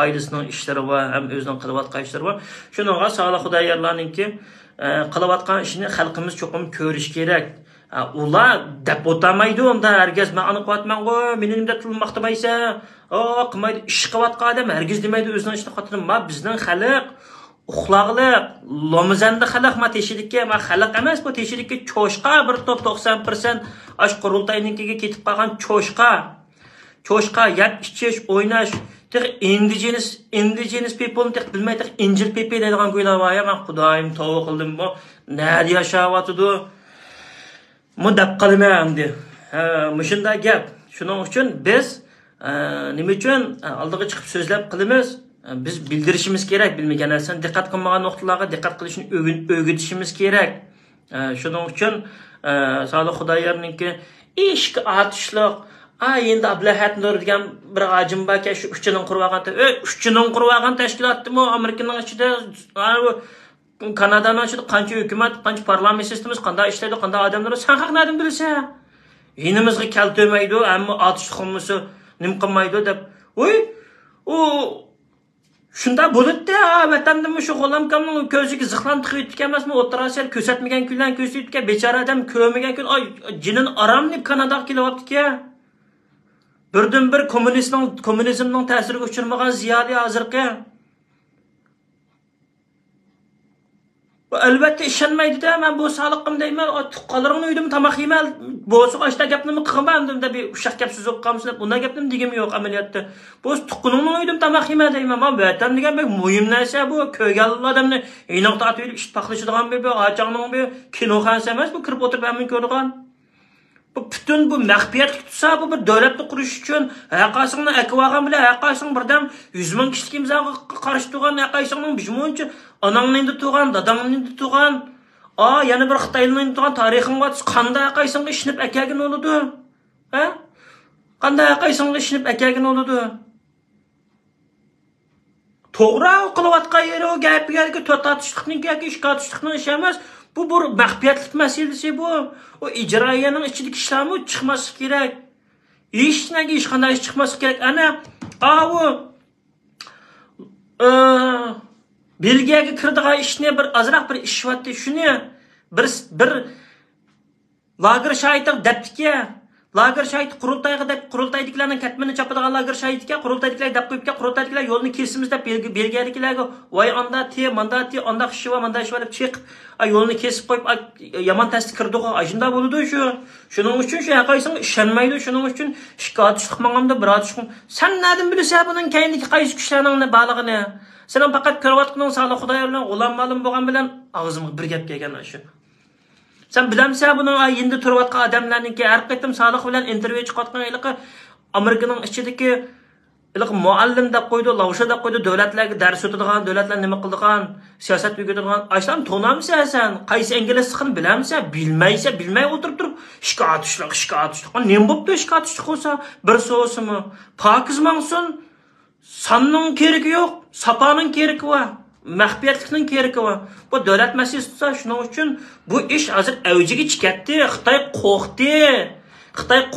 ailəsinin işləri var, ham o'zining qilayotgan ishlari var. Shuningga Salih Xudoyorlarningki qilayotgan ishini xalqimiz cho'qim ko'rish kerak. Ular deb o'tamaydi unda herkes men aniq qilyapman, menimda tilmoqtamaysa, qilmaydi, ish qilayotgan odam herkes demaydi o'zining ishini xotirim. Bizning xalq uxlaqliq, lomizanda xalq teshidikka, xalq emas bu teshidikka cho'shqa bir top 90% ash qurultaynikiga ketib qolgan cho'shqa yab ichish, o'ynash, indigenous people tek bilmaydi, injil people deydigan ko'ylar var ya, men xudoyim tavba qildim bu. Nerede yashayotdi? Mudab qilmaydi. Mushunda gap. Shuning uchun biz nima uchun oldiga chiqib so'zlab qilamiz? Biz bildirishimiz kerak, bilmagan narsani diqqat qilmagan nuqtalarga diqqat qilishni o'rgatishimiz kerak. Shuning uchun Salih Xudoyorningki ishki atishliq, endi Ablahat Nur degan bir ajim baka shu uchinin qurib tashkilotmi Amerikaning ichida, Kanadaning ichida qancha hukumat, qancha parlament sistemasi qanday ishlaydi, qanday odamlar sen haqnadan bilsa, yinimizga keltirmaydi, ammo atishliqimizni nim qilmaydi deb. Shunda bo'ladi-da, vatandimi shu g'olamkamning ko'ziga zixlan tiqib emasmi, o'tirasel ko'rsatmagan kundan ko'rsatgan bechora odam ko'rmagan kun, jinin aram deb Kanadaga kelyapti-ki. Birdan-bir kommunizmning ta'siriga uchirmagan ziyoli hozirgi. Albatta ishonmaydi-da, men bu sog'liqim deyman, tuqqanlarimni uydim tamoq yeyman, bo'lsa ashta gapni qilmadim deb ushaq gap so'z o'qamsizlar. Bunday gapni degim yo'q amaliyotda. Bu tuqqanimni uydim tamoq yeyman deyman. Men vatan degan bir muhim narsa bu. Ko'rgan odamni inoqda atib ish paxlashadigan bir ochaqning bir kinoxonasi emas bu, kirib o'tirib hamma ko'rgan. Bu bütün bu maxfiyatlik tutsa bu bir davlatni qurish uchun haqasingni akvagan bilan haqasing birdam 100 ming kishilik imzoga qarshi turgan haqasingning bijmoncha onangni turgan, dadangni turgan, yana bir Xitoyning turgan tarixingga qanday haqasingga ishinib akagan bo'ladi? Ha? Qanday haqasingga ishinib akagan bo'ladi? To'g'ri qilayotgan yeri o gapiga to'tatishlikning yoki ishqotishlikning ishi emas. Bu bir maxfiyatlik masalasi bu. O ijroiyaning ichidagi ishlarmi chiqmasligi kerak. Hech qanday ish chiqmasligi kerak. Ana bu Belgiyaga kirdigan ishni bir azroq bir ishvatdi. Shuni bir lager shaytı debdiki. Lager shaytı qurultayga deb qurultaydilarning katmini chapadigan lager shaytiga qurultaydilar deb qo'yibga qurultaydilar yo'lni kesimiz deb Belgiyadagilarga voy anda te mandati anda xishiva manda ishva deb chiq yo'lni kesib qo'yib yomon tasdiq kirdi-ku. Ajinda bo'ldi shu. Shuning uchun shu haqaysing ishonmaydi. Shuning uchun shikoyatchilik maqamda biratishim. Sen nadan bilasan buning kayindagi qaysi kuchlarning bog'lig'ini? Sen faqat ko'rayotganing Solih Xudoy bilan g'ulam ma'lum bo'lgan bilan og'zimga bir gap kelgan shu. Sen bilamsan buning endi turayotgan odamlarningki har qaytim Solih bilan intervyu chiqayotgan iliqi Amerikaning ichidagi iliq muallim deb qo'ydi, lavsha deb qo'ydi, davlatlarga dars o'tadigan, davlatlar nima qildigan, siyosat yuritadigan, ashlam to'namsan sen, qaysi ingliz tilini bilamsan, bilmay o'tirib turib, shikoyatchilik. Nima bo'pti shikoyatchilik bo'lsa, bir so'simi, pokiz mangsun, sonning keragi yo'q, saponing keragi bor. Maxfiyatlikning keragi bor. Bu davlat masalasi tutsa, shuning uchun bu ish hozir avjiga chiqadi. Xitoy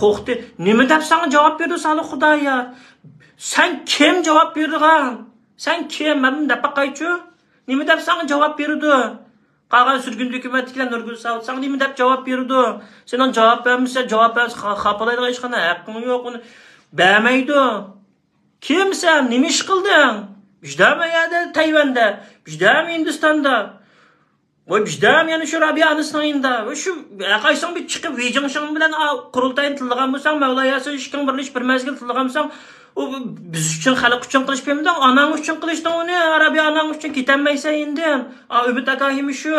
qo'rqdi. Nima deb senga javob berdi Solih Xudoya? Sen kim javob berdigan? Sen kim? Men deb qaychu? Nima deb senga javob berdi? Qolgan surgun hukumatliklar Nurgul Savut senga nima deb javob berdi? Sening javob bermasa, javob xapalaydigan hech qanday haqqing yo'q, uni bermaydi. Kimsan? Nima ish qilding? Bijdami yerda Tayvanda, bijdami Hindistonda. Voy bijdami yana shu Robiyanistonda. Va shu qaysin bir chiqib Beijing bilan qurultayni tilgan bo'lsang, Mavlayasi ishking bir mazgil tilgan bo'lsang, u biz uchun xalq uchun qilish bilmdan, onang uchun qilishdan uni Arabiya onang uchun ketanmaysan endi. Umid akahim shu.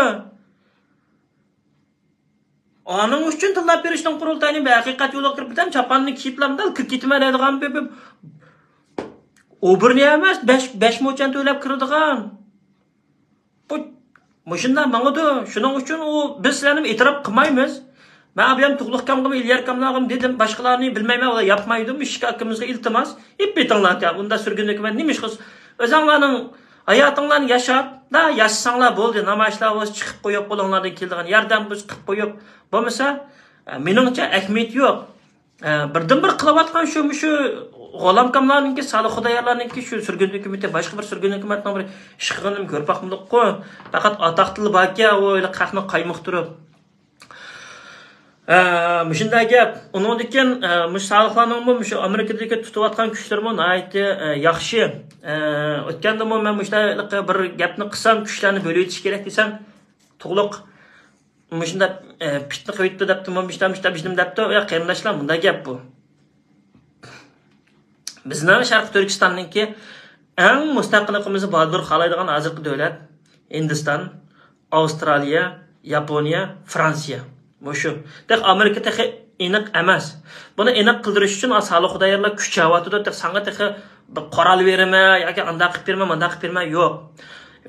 Onang uchun tilab berishdan qurultayni haqiqat yo'lga kirib bitam chapanni kiyiblamdan kirib ketmaydigan o bir ne emas, 5 mo'chan to'lab kiradigan. Bu shundan mang'udi. Shuning uchun biz sizlarni e'tirof qilmaymiz. Men bu ham tug'liq kamg'im, ilyar kamlag'im dedim, boshqalarni bilmayman, ular yapmaydim. Ishkakimizga iltimos. Bittinglar ka, bunda surgun hukumat nima ish qilsa, o'zinglarning hayotinglarni yashab, yashasanglar bo'ldi. Namoyishlarga chiqib qo'yib qo'linglardan keldigan yordam biz qilib qo'yib, bo'lmasa, meningcha ahamiyat yo'q. Birdan-bir qilayotgan shu g'olam kamlarninki, Solih Xudoylarninki shu surgun hukumati, boshqa bir surgun hukumatning bir ish qilganim ko'rpaqmlik qo'y. Faqat ataqtili baka o'yla qahni qaymoq turib. Shunday gap. Uningdan Solihlarning shu Amerikadagi tutayotgan kuchlarmi nihoyatda yaxshi. O'tganda men shunday bir gapni qilsam, kuchlarni bo'lib o'tish kerak desam, to'g'liq shunda pitni qo'yibdi debdi, men ishdim debdi. Qarindoshlar, bunday gap bu. Bizning Sharq Turkistonninki eng mustaqilligimizni baldur xohlaydigan hozirgi davlat Hindiston, Avstraliya, Yaponiya, Fransiya. Mushu. Tek Amerika tek aniq emas. Buni aniq qildirish uchun Solih Xudoylar kuch chavatida tek sanga tek qoral berma yoki anda qilib berma, manda qilib berma yo'q.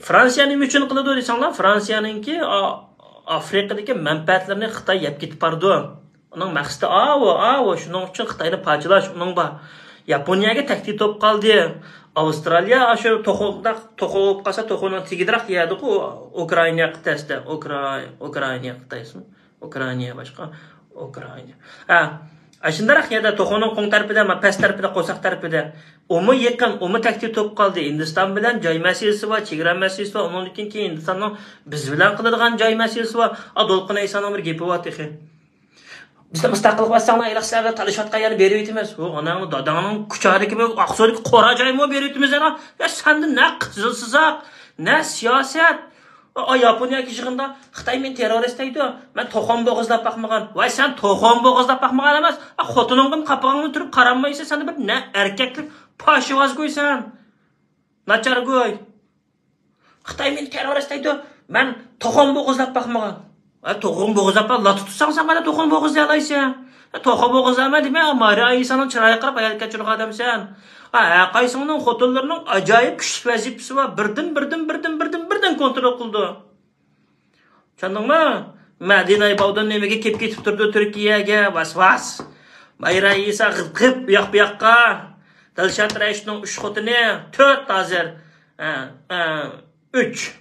Fransiya nima uchun qiladi desanglar, Fransiyaninki Afrikadagi manfaatlarini Xitoy yeb ketib bordi. Uning maqsadi shuning uchun Xitoyni parchalash uning bor. Yaponiyaga tahdid bo'lib qoldi. Avstraliya shu to'qib qolsa to'qo'ning tegidraq yeydi-ku Ukraina qit'asida. Ukraina qit'asimi? Ukraina boshqa Ukraina. Shundaroq yerda to'qo'ning qo'ng tarafida, past tarafida, qo'saq tarafida umi yaqin, umi tahdid bo'lib qoldi. Hindiston bilan joy masalasi va chegara masalasi va undan keyin Hindistonning biz bilan qiladigan joy masalasi va Adolqin Aysoning bir gapi bor texi. Bizda mustaqillik vasanlar ilaqsizlarga talashayotgan yerni berib etamiz. O onangni dadangning kuchariki bu Aqso'dagi qora joymi berib etamiz ana. Ya senda na qizilsizaq, na siyosat. Yaponiyaga yig'inda Xitoy men terrorist deydi. Men to'xon bo'g'izlab baqmagan. Voy sen to'xon bo'g'izlab baqmagan emas. Xotiningning qapog'ini turib qaramaysa, sen bir na erkaklik pashivoz qo'ysan. Nachar qo'y. Xitoy men terrorist deydi. Men to'xon bo'g'izlab baqmagan. To'g'on bo'g'izlab la tutsang sen mana to'g'on bo'g'izlay olaysan. Toqa bo'g'izama demay, Mariya Isa'nın chiroyi qilib hayot kechirgan odamsan. Qaysingning xotinlarining ajoyib kuchli vazifasi va birdan kontrol qildi. Tushundingmi? Madina Bavdan nimaga kelib ketib turdi Turkiyaga? Vas. Mariya Isa qib bu yoqqa. Dilshod Raishning 3 xotini, 4 hozir. 3.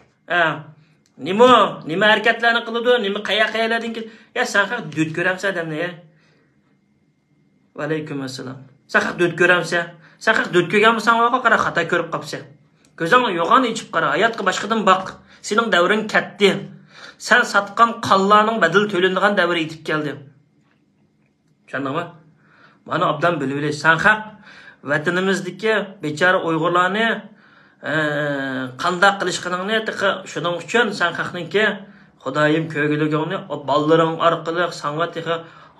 Nima harakatlarni qiladi, nima qayoqlardan keldi? Ya sen haq dud ko'ramsan odamni, ya. Va alaykum assalom. Sen haq dud ko'ramsan. Sen haq dud ko'rganmisan, voqa qara xato ko'rib qopsan. Ko'zingni yo'g'on ichib qara, hayotga boshqadan boq. Sening davring katdi. Sen satqan qallarning badal to'lanadigan davr yetib keldi. Tushundingmi? Mana obdan bilib ol. Sen haq vatanimizdagi bechora Uyg'urlarni qanday qilishqiningni shuning uchun sen haqningki Xudoyim ko'giligingni ballarining orqali sanga texa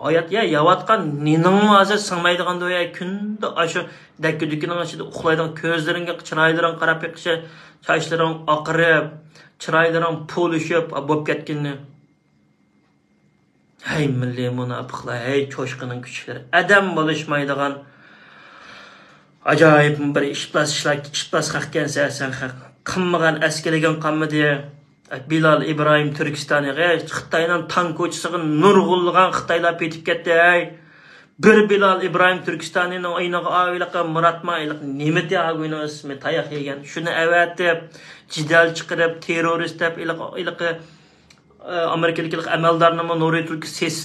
hayot yavatgan nening hozir singmaydigan doya kunda ashu dakkidikining ichida uxlaydigan ko'zlaringga chiroylaring qarab yiqishi, sochlaring oqirib, chiroylaring polishib bo'lib ketganini. Hey milliy munofiqlar, hey cho'shqining kuchlari, adam bo'lishmaydigan ajoyib bir ishplas haqkansa sen haq qilmagan askarigan qilmadi. Bilal İbrahim Türkistoniga Xitoyning tank ko'chisiga nurg'ulg'an Xitoylar petib ketdi. Bir Bilal İbrahim Türkistonining oynaga oilaqa muratmayliq nima deyag'ini ismi tayoq yegan. Shuni avatib, jidal chiqarib, terrorist deb iliq Amerikalik amaldorni Nuri Turk ses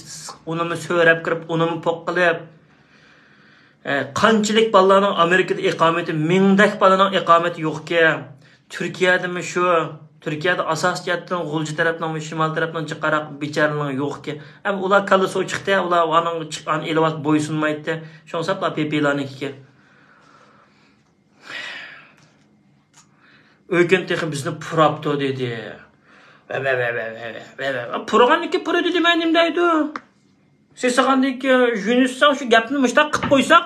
unimi so'rab kirib, unimi poq qilib qanchalik balalarning Amerikada iqomati, mingdak balalarning iqomati yo'q-ki. Turkiyadami shu? Turkiyada asosiyatdan g'ulji tarafdan va shimol tarafdan chiqaraq bechoralar yo'q-ki. Ham ular kallasi chiqdi, ular uning chiqqan elvat bo'ysunmaydi. Shonsaplar PP'larniki. O'kin texi bizni purapto dedi. Purg'anniki puradi demaydim deydi. Sesag'andiki Yunussan shu gapni mushtaq qilib qo'ysak,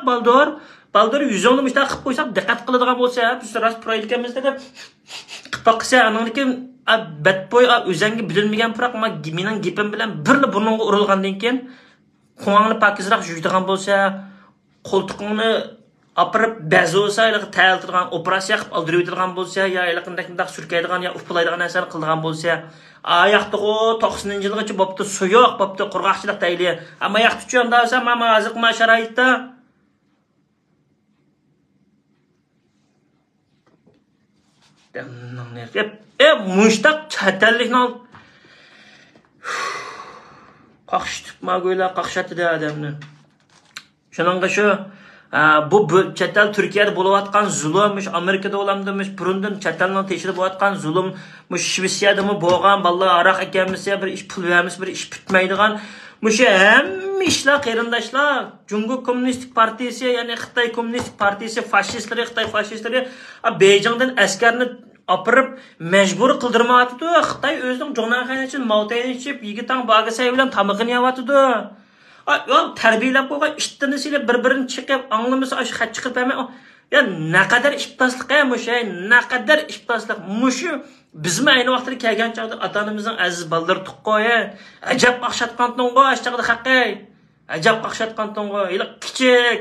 Baldur yuzingni mushtaq qilib qo'ysak, diqqat qiladigan bo'lsa, biz rost proyektimizda deb qilib boqsa, aningki batbo'y o'zangi bilinmagan puroq mening gapim bilan birla burningga urilgandan keyin qo'ngni pokizroq yuydigan bo'lsa, qo'ltiqingni opirib bazosa, ta'tilgan operatsiya qilib oldirib o'tirgan bo'lsa, yo yaqindaq surkaydigan yo uflaydigan narsani qilgan bo'lsa, ayaqda 90-yilgacha bo'pti, suyuq bo'pti, qurg'oqchilik deyli. Ammo ayaqda uchun dasa, mana hozir ma sharoitda mushtaq chatallikni qaqshatdi adamni. Shuningga shu bu chatal Turkiyada bo'layotgan zulmmiş, Amerikada olamdimish, burundan chatalning teshida bo'layotgan zulm, mush Shvetsiyadami bo'lgan, ballar aroq ekanmiz, bir ish pul veramiz, bir ish bitmaydigan. Musha hamma ishlar qarindoshlar, Jungo Kommunistik Partiyasi, ya'ni Xitoy Kommunistik Partiyasi, fashistlari, Xitoy fashistlari Beijingdan askarni opirib majbur qildirmayapti. Xitoy o'zining jonaxani uchun mavtayin ichib, yigitang bagasay bilan tamog'ini yeyapti. Tarbiyalab qo'ygan ishtirni silib bir-birini chiqib, anglamasa shu xat chiqib bermay. Ya naqadar ishpaslik mushay, naqadar ishpaslik. Mushu bizmi ayni vaqtda kelgan chog'da ota-onamizning aziz baldiri tuqqo'ya. Ajab qaqshatqantongo ashchaqda haqqay. Ajab qaqshatqantongo, iliq kichik,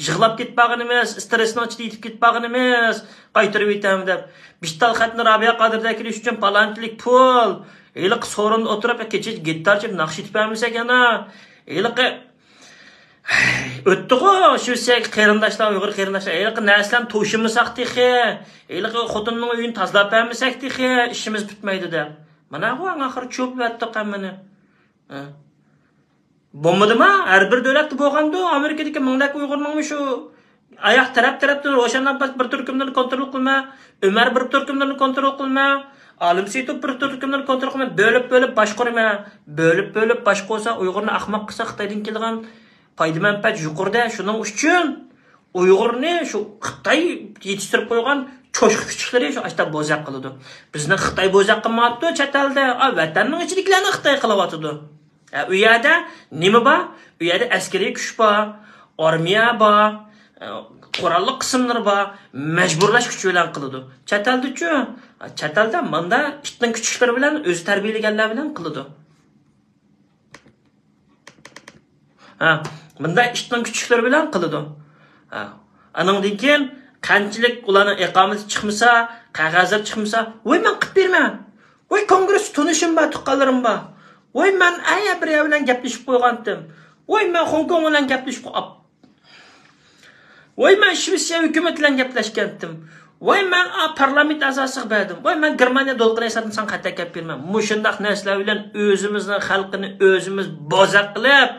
yig'lab ketpag'inimiz, stressni ichida yetib ketpag'inimiz, qaytirib etam deb. Bishtal xatni Rabiya Qodirdagi uchun palantlik pul, iliq so'rinda o'tirib kecha gitarchib naqsh etib bermisak yana. Iliq o'tdi-ku shu qarindoshlar, Uyg'ur qarindoshlar, iliq narsadan to'shimisak texi, iliq xotinning uyini tozalab bermasak texi, ishimiz bitmaydi deb. Mana bu oxir cho'p vatdi qammini. Bo'lmadimi? Har bir davlatda bo'lganda, Amerikadagi mingdak Uyg'urning shu oyoq tarafdan Ro'shandan bir turkumlarni kontrol qilma, Umar bir turkumlarni kontrol qilma, Alim Seyitov bir turkumlarni kontrol qilma, bo'lib boshqarma. Bo'lib boshqarsa Uyg'urni ahmoq qilsa Xitoydan kelgan foyda manfaat yuqorida. Shuning uchun Uyg'urni shu Xitoy yetishtirib qo'ygan cho'shq kuchliklari shu ashta bo'zaq qiladi. Bizni Xitoy bo'zaq qilmayapti, chatalda, vatanning ichidagilarni Xitoy qilyapti. U yerda nima bor? U yerda askariy kuch bor, armiya bor, qurolli qismlar bor, majburlash kuchi bilan qiladi. Chatalda-chu, chatalda manda itning kuchlari bilan o'zi tarbiyalaganlar bilan qiladi. Bunda ishning küçükleri bilan qiladi. Anandan keyin qanchalik ularning iqomati chiqmasa, qog'ozlar chiqmasa, voy men qilib berman. Voy kongress tunishim bor, tuqqanlarim bor. Voy men aya bir bilan gaplashib qo'ygandim. Voy men Hong Kong bilan gaplashib qo'yib. Voy men Shvetsiya hukumat bilan gaplashgandim. Voy men parlament a'zosiga berdim. Voy men Germaniya dolqini esadim san qatta gap berman. Mushundaq narsalar bilan o'zimizning xalqini o'zimiz bozaq qilib,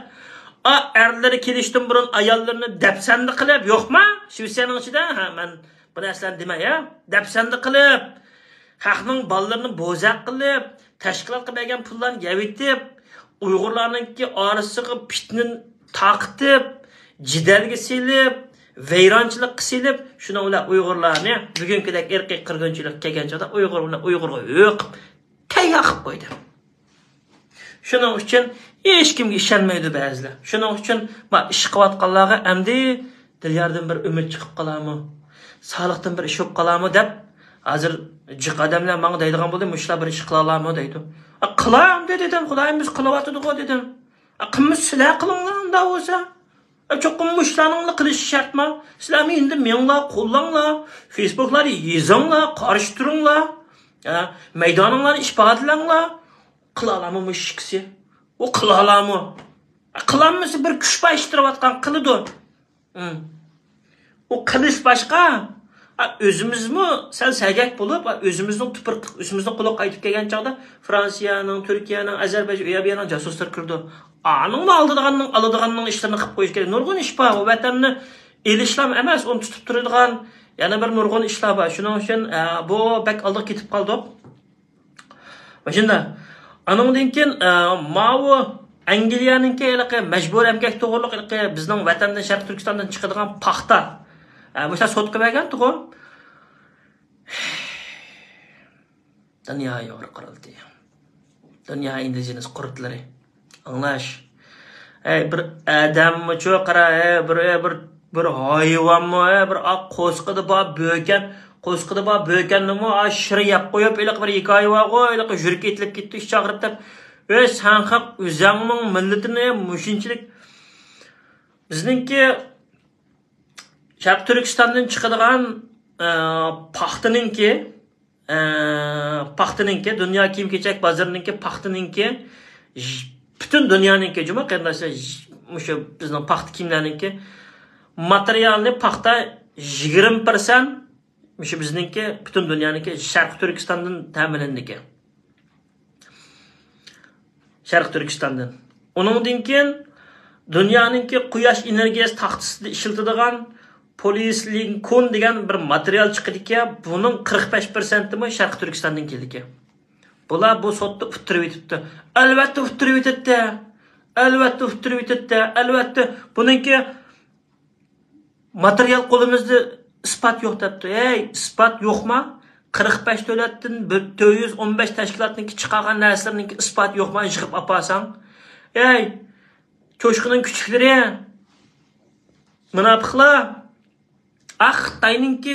erlari kelishdan burun ayollarni dapsandi qilib, yo'qmi? Shvetsiyaning ichida, men bu narsalarni demay, dapsandi qilib, xalqning bolalarini bozaq qilib, tashkilot qilgan pullarni yavitib, Uyg'urlarningki orasiga fitnin taqitib, jidalga silib, vayronchilik qilib, shuni ular Uyg'urlarni bugünkidek erkak qirg'inchilik kelgan chog'da Uyg'urga yo'q, tayyor qilib qo'ydi. Shuning uchun hech kimga ishonmaydi ba'zilar. Shuning uchun ish qilayotganlarga endi dilyardan bir umid chiqib qolarmi? Sog'liqdan bir ish bo'lib qolarmi deb hozir jiq odamlar menga deydigan bo'ldi, mushlar bir ish qila olarmi deydi. Qilam dedim, Xudoyimiz qilyotdi-ku dedim. Qilmish sizlar qilinglar unda bo'lsa. Çokum muşlarınla kılışı şartma. Sizlerimi indi menla, qo'llanglar, Facebook'lar yezinglar, qarıştırыңlar. Meydanыңlar işbadilanglar. Qılalamı müşkisi? O qılalamı? Qılanması bir kuch baştırıvatkan qılıdı. O qilish başqa. Özümüzmü sen sərgək bulup, özümüzün tupurq, özümüzün quluq qaytıb kelgan çağda Fransiyanın, Türkiye'nin, Azerbaycan'ın casuslar kırdı. Anın alıdığanın işlerini qıp qo'yish kerak. Nurgun iş var. O vatanni elishlam emas, onu tutup turadigan yana bir nurgun ishlar var. Shuning uchun bu bak oldiga ketib qoldik. Shunda andan keyin mavu Angliyaninki majbur emgak to'g'riliq bizning vatandan Sharq Turkistondan chiqadigan paxta. Mesela sotka bergan-ku. Dünya yo'g'ri quruldi. Dünya indijeniz qurtlari. Anlash. Bir odammi cho qara, bir hayvonmi, bir qo'sqida bor böken, qo'sqida bor bökannimi shir yap qo'yib, iliq bir ikki hayvon qo'yliq yurib ketilib ketdi, ish chaqirib deb. Sen haq o'zingning millatini mushunchilik bizningki Sharq Turkistondan chiqadigan paxtaninki dunyo kiyim-kechak bozorininki paxtaninki butun dunyoninki juma qarindoshlar mushu bizning paxta kiyimlarninki materialni paxta 20% mushu bizningki butun dunyoniki Sharq Turkistondan ta'minlanniki. Sharq Turkistondan. Uningdan keyin dunyoninki quyosh energiyasi taxtisida ishlatadigan Polislinkon degan bir material chiqdi-ki, buning 45% mi Sharq Turkistondan keldi-ki. Bular bu sotda utirib etibdi. Albatta utirib etibdi. Albatta buningki material qo'limizda isbot yo'q debdi. Isbot yo'qmi? 45 davlatdan 415 tashkilotniki chiqargan narsalarning isbot yo'qmi? Yig'ib olsang. Cho'shqining kuchiklari. Munofiqlar Xitoyninki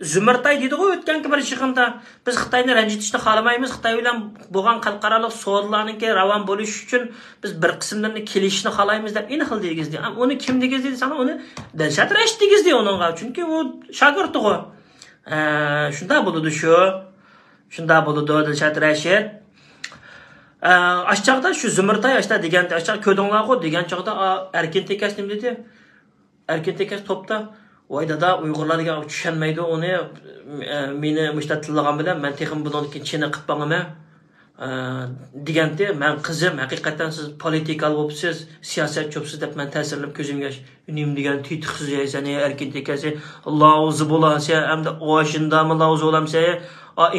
Zumurtay dedi-ku o'tganki bir yig'inda biz Xitoyni ranjitishni xohlamaymiz. Xitoy bilan bo'lgan xalqaro savdolarninki ravon bo'lish uchun biz bir qismlarni kelishni xohlaymiz deb ina xil degizdi. Uni kim degizdi desang, uni Dilshod Rashid degizdi uningga, chunki u shogirdi-ku. Shunda bo'ldi shu. Shunda bo'ldi Dilshod Rashid. Aşağıda şu Zumurtay aşağıda degan aşağı ko'dinglar-ku degan chog'da Erkin Tekas nima dedi? Erkin Tekas topda voy dada Uyg'urlarga tushunmaydi, uni meni mushtatlagan bilan men texim bundan keyin chini qilib boqaman deganda men qizim haqiqatan siz politikal bo'libsiz, siyosatchi bo'libsiz deb men ta'sirlanib ko'zimga yosh unim degan tiytiqsiz yasani Erkin Tekasi Allohu bo'lasa hamda o'shindami Allohu bo'lamsa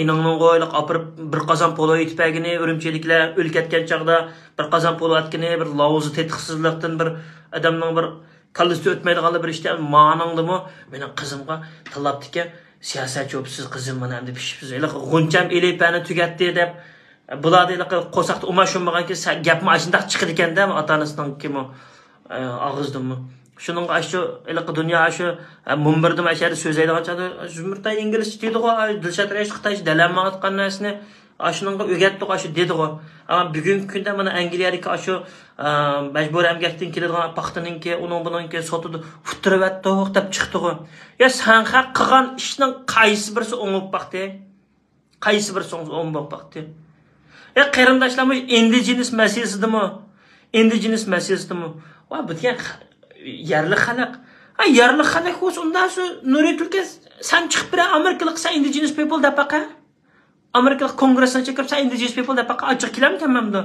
iningning qo'yliq apirib bir qozon polo yetpagini Urumchiliklar o'lib ketgan chog'da bir qozon polo atgini bir lavzi tetiqsizlikdan bir odamning bir kallisi o'tmaydigan bir ishda ma'nongdimi meni qizimga tillabdiki siyosatchi bo'libsiz qizim mana endi pishibsiz g'uncham elipani tugatdi deb bularni qo'saqda umashunmaganki gapmi shundoq chiqdi ekanda ota-onasining kimi og'izdimi shuning shu dunyo shu munbirda mashhur so'zlaydigan chog'da Zumurtay inglizcha deydi-ku Dilshod Rashid Xitoycha dalamma aytgan narsani Aşınınga ögetdik, aşı dedik o. Ama bugün günde mana Angliyadaki aşı mecbur emgekten keladigan paxtanınki, onun bununki sotudu futtırıp etdik dep çıktık o. Ya sen haq qilgan ishning qaysi birisi o'ngib baqdi? Qaysi birisi o'ngib baqdi? Ya qarindoshlarimiz indigenous masalasidimi? Indigenous masalasidimi? Va bu degan yerli xalq. Ha yerli xalq bo'lsa undan so'ng Nuriy Turkiy sen chiqib bir Amerikalik sen indigenous people deb baqa. Amerikalik kongressdan chiqib sen indigenous people deb baqa ochiq kelamkan men bunda.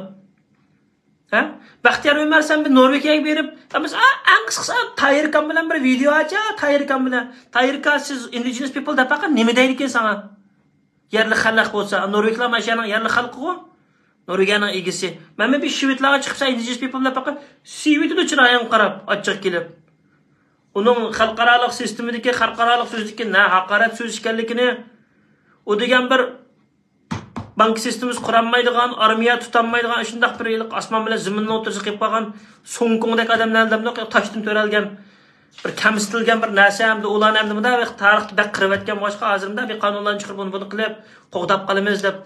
Ha? Baxtiyor Umar sen bir Norvegiyaga berib, biz eng qisqasi Tayirkan bilan bir video acha, Tayirkan bilan. Tayirkan siz indigenous people deb baqa nima deydi ekan sana? Yerli xalq bo'lsa, Norveglar mashaning yerli xalqi-ku. Norvegiyaning egisi. Men bir shvedlarga chiqsa indigenous people deb baqa, sivitida chiroying qarab, ochiq kelib. Onun xalqarалық sistemidagi xalqarалық so'zlikka na haqorat so'z ekanligini, u degan bir bank sistemimiz quranmaydigan, armiya tutanmaydigan, shundaq bir yillik osmon bilan zaminni o'rtasida qilib qo'ygan Sonkongdek odamlardan toshdan to'ralgan bir kamsitilgan bir narsa hamda ularni hamda bunday tarixda bak qirib etgan boshqa hozirda bir qonunlarni chiqarib buni qilib qo'g'dab qolamiz deb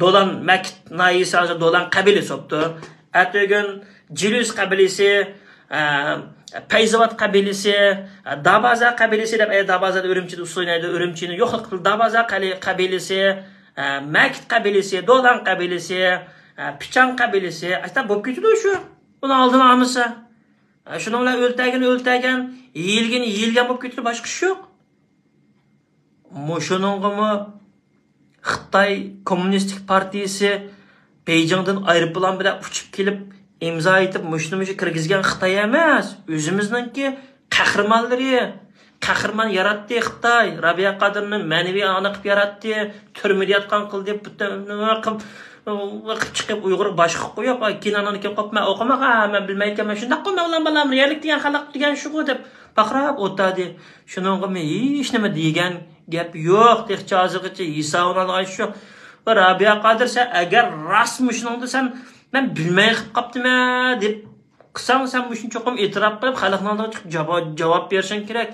dolan mak naisi hozir dolan qabilasi bo'pti. Atog'in Jilus qabilasi, Payzavat qabilasi, Dabaza qabilasi deb Dabazada Urumchida usulaydi, Urumchini yo'qlik qildi. Dabaza qabilasi, Mak qabilasi, Dolan qabilasi, Pichan qabilasi, asta bo'lib ketdi shu. Uni oldini olmasa, shuni bilan o'ltagan, yeyilgan bo'lib ketdi, boshqa ish yo'q. Mo'shuningmi Xitoy Kommunistik partiyasi Beijingdan aeroplan bilan uchib kelib imzo etib mushtumni kirgizgan Xitoy emas, o'zimizningki qahramonlar yaratdi Xitoy. Rabiya Qadirni ma'naviy ona qilib yaratdi, turmida yotgan qildi deb butun vaqt chiqib Uyg'ur boshqa qo'yib, kinoni kim qopma o'qimagan, men bilmayman, shunday qilma ular bilan yerlik degan xalq degan shu deb baqirab o'tadi. Shuningga men hech nima degan gap yo'q, texcha hozirgacha hisoblangan shu. Va Rabiya Qadir sen agar rasm shuningda sen men bilmay qopdimi deb qilsang sen shuni cho'qim e'tirof qilib xalqning oldiga chiqib javob berishing kerak.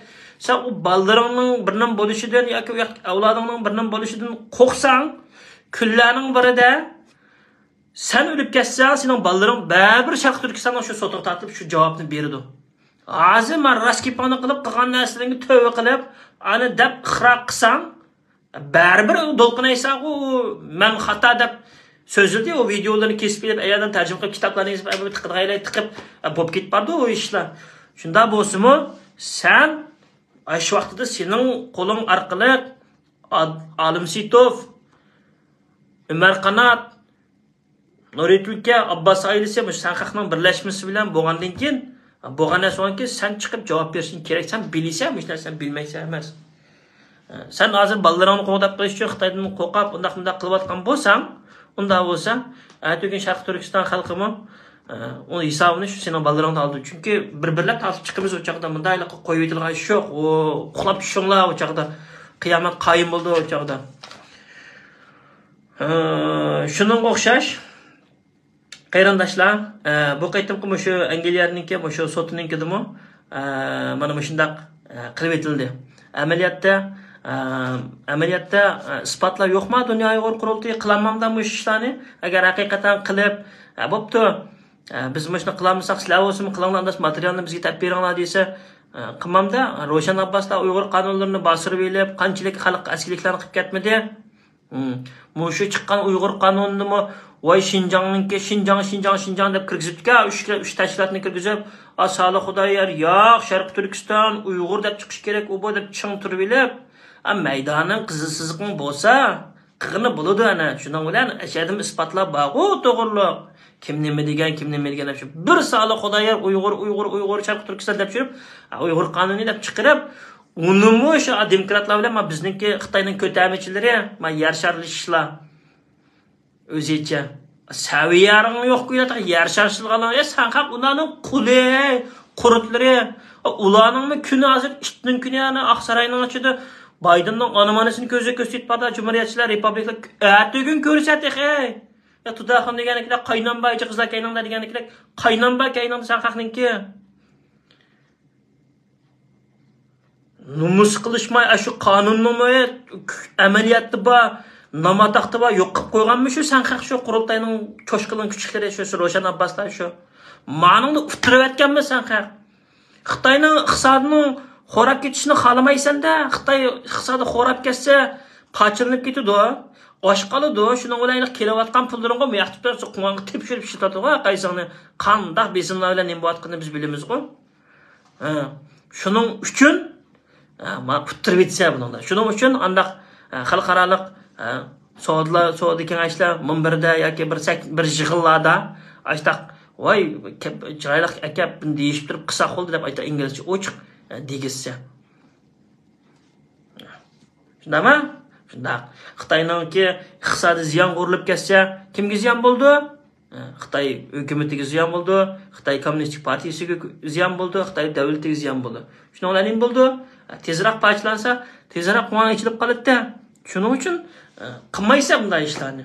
Sen u baldaringning birining bo'lishidan yoki avlodingning birining bo'lishidan qo'rqsang, kunlarning birida sen o'lib ketsang, sening baldaring baribir Sharq Turkistonga shu sotiq tortib shu javobni berdi. Hozir men raskipani qilib qilgan narsalarga tövbe qilib, ana deb ixroq qilsang, baribir dolqinaysan u men xato deb sözüldü o videolarını kesip edip ayardan tercüme qilib kitaplarını yazıp tiqib bo'lib ketib bardı o ishlar. Shunda bo'lsa-mu, sen shu vaqtida sening qo'ling orqali Alim Sitov, Umar Qanot, Nuriy Turkiy, Abbos ailasi sen xalqning birlashmasi bilan bo'lgandan keyin bo'lgandan so'ng sen chiqib javob berishing kerak. Sen bilsan, hech narsani bilmaysan emas. Sen hozir bolalarni qo'g'dab qo'yish uchun Xitoydan qo'rqib, undaq qilayotgan bo'lsang, unda bo'lsa, aytgan Sharq Turkiston xalqimi uni hisobini shu sening bolalarning oldi. Chunki bir-birlab tortib chiqamiz o chaqda bundaylik qo'yib etilgan ish yo'q. O uxlab tushinglar o chaqda. Qiyomat qoyim bo'ldi o chaqda. Shuning o'xshash qarindoshlar, bu qaytimqi shu Angliyaninki, shu sotininki-dimi? Mana shundaq qilib etildi. Amaliyotda isbotlar yo'qmi? Dunyo Uyg'ur qurultiyi qilamamda bu ishlarni agar haqiqatan qilib, bo'pti. Biz shuni qilamisak, sizlar o'simi qilinglar, materialni bizga topib beringlar desa, qilmamda. Ro'shan Abboslar Uyg'ur qonunlarini bosirib elib, qanchalik xalq askiliklarni qilib ketmadi. Shu chiqqan Uyg'ur qonunini voy Şinjanninki Şinjan deb kirgizibdi-ku, 3 tashkilotni kirgizib, asoli Xudoyer, yo'q, Sharq Turkiston Uyg'ur deb chiqish kerak, u bu deb ching turib elib, maydoning qizilsizliqing bo'lsa, qig'ini bo'ladi ana. Shuning bilan ashadim isbotlab bor-ku, to'g'riliq. Kim nima degan shu bir soli Xudoyer Uyg'ur Sharq Turkiston deb turib, Uyg'ur qonuni deb chiqirib, unimi shu demokratlar bilan bizningki Xitoyning ko'tarmachilari, yer sharlashishlar o'zicha saviyaring yo'q qo'yadi, yer sharlashishlar, sen ham ularning quli, qurutlari, ularning kuni hozir itning kuni ana Oqsaroyning ichida Bidenning onamonasini ko'zga ko'rsatib barda Cumhuriyetchilar Republiklar ertagun ko'rsatdi, hey. Ya tudaxon deganliklar qaynonboychi qizlar qaynonlar deganliklar qaynonboy san haqninki. Numus qilishmay shu qonunni amaliyotda bor Namataqda var yok qilib qo'yganmi shu Sanxaq shu qurultayning cho'shqilin kuchliklari shu Ro'shan Abboslar shu. Ma'ningni utirib aytganmi Sanxaq? Xitoyning iqtisodining xo'rab ketishini xohlamaysan-da. Xitoy iqtisodi xo'rab ketsa, qachirinib ketadi. Oshqaladi. Shuning bilan kelayotgan pullaringga bu yoqda tursa quvonga tepshirib ishlatadi-ku. Qaysingni qanday besimlar bilan nima bo'layotganini biz bilamiz-ku. Shuning uchun ma utirib etsa buningda. Shuning uchun andaq xalqarалық savdo kengashlar minbarda yoki bir yig'inlarda ashtaq voy chiroyli akab buni deyishib turib qisa qoldi deb ayta inglizcha ochiq degizsa. Shundami? Shundaq. Xitoyninki iqtisodiy ziyon ko'rilib ketsa, kimga ziyon bo'ldi? Xitoy hukumatiga ziyon bo'ldi, Xitoy kommunistik partiyasiga ziyon bo'ldi, Xitoy davlatiga ziyon bo'ldi. Shuning bilan nima bo'ldi? Tezroq parchalansa, tezroq quvonch ichilib qoladi-da. Shuning uchun qilmaysa bunday ishlarni.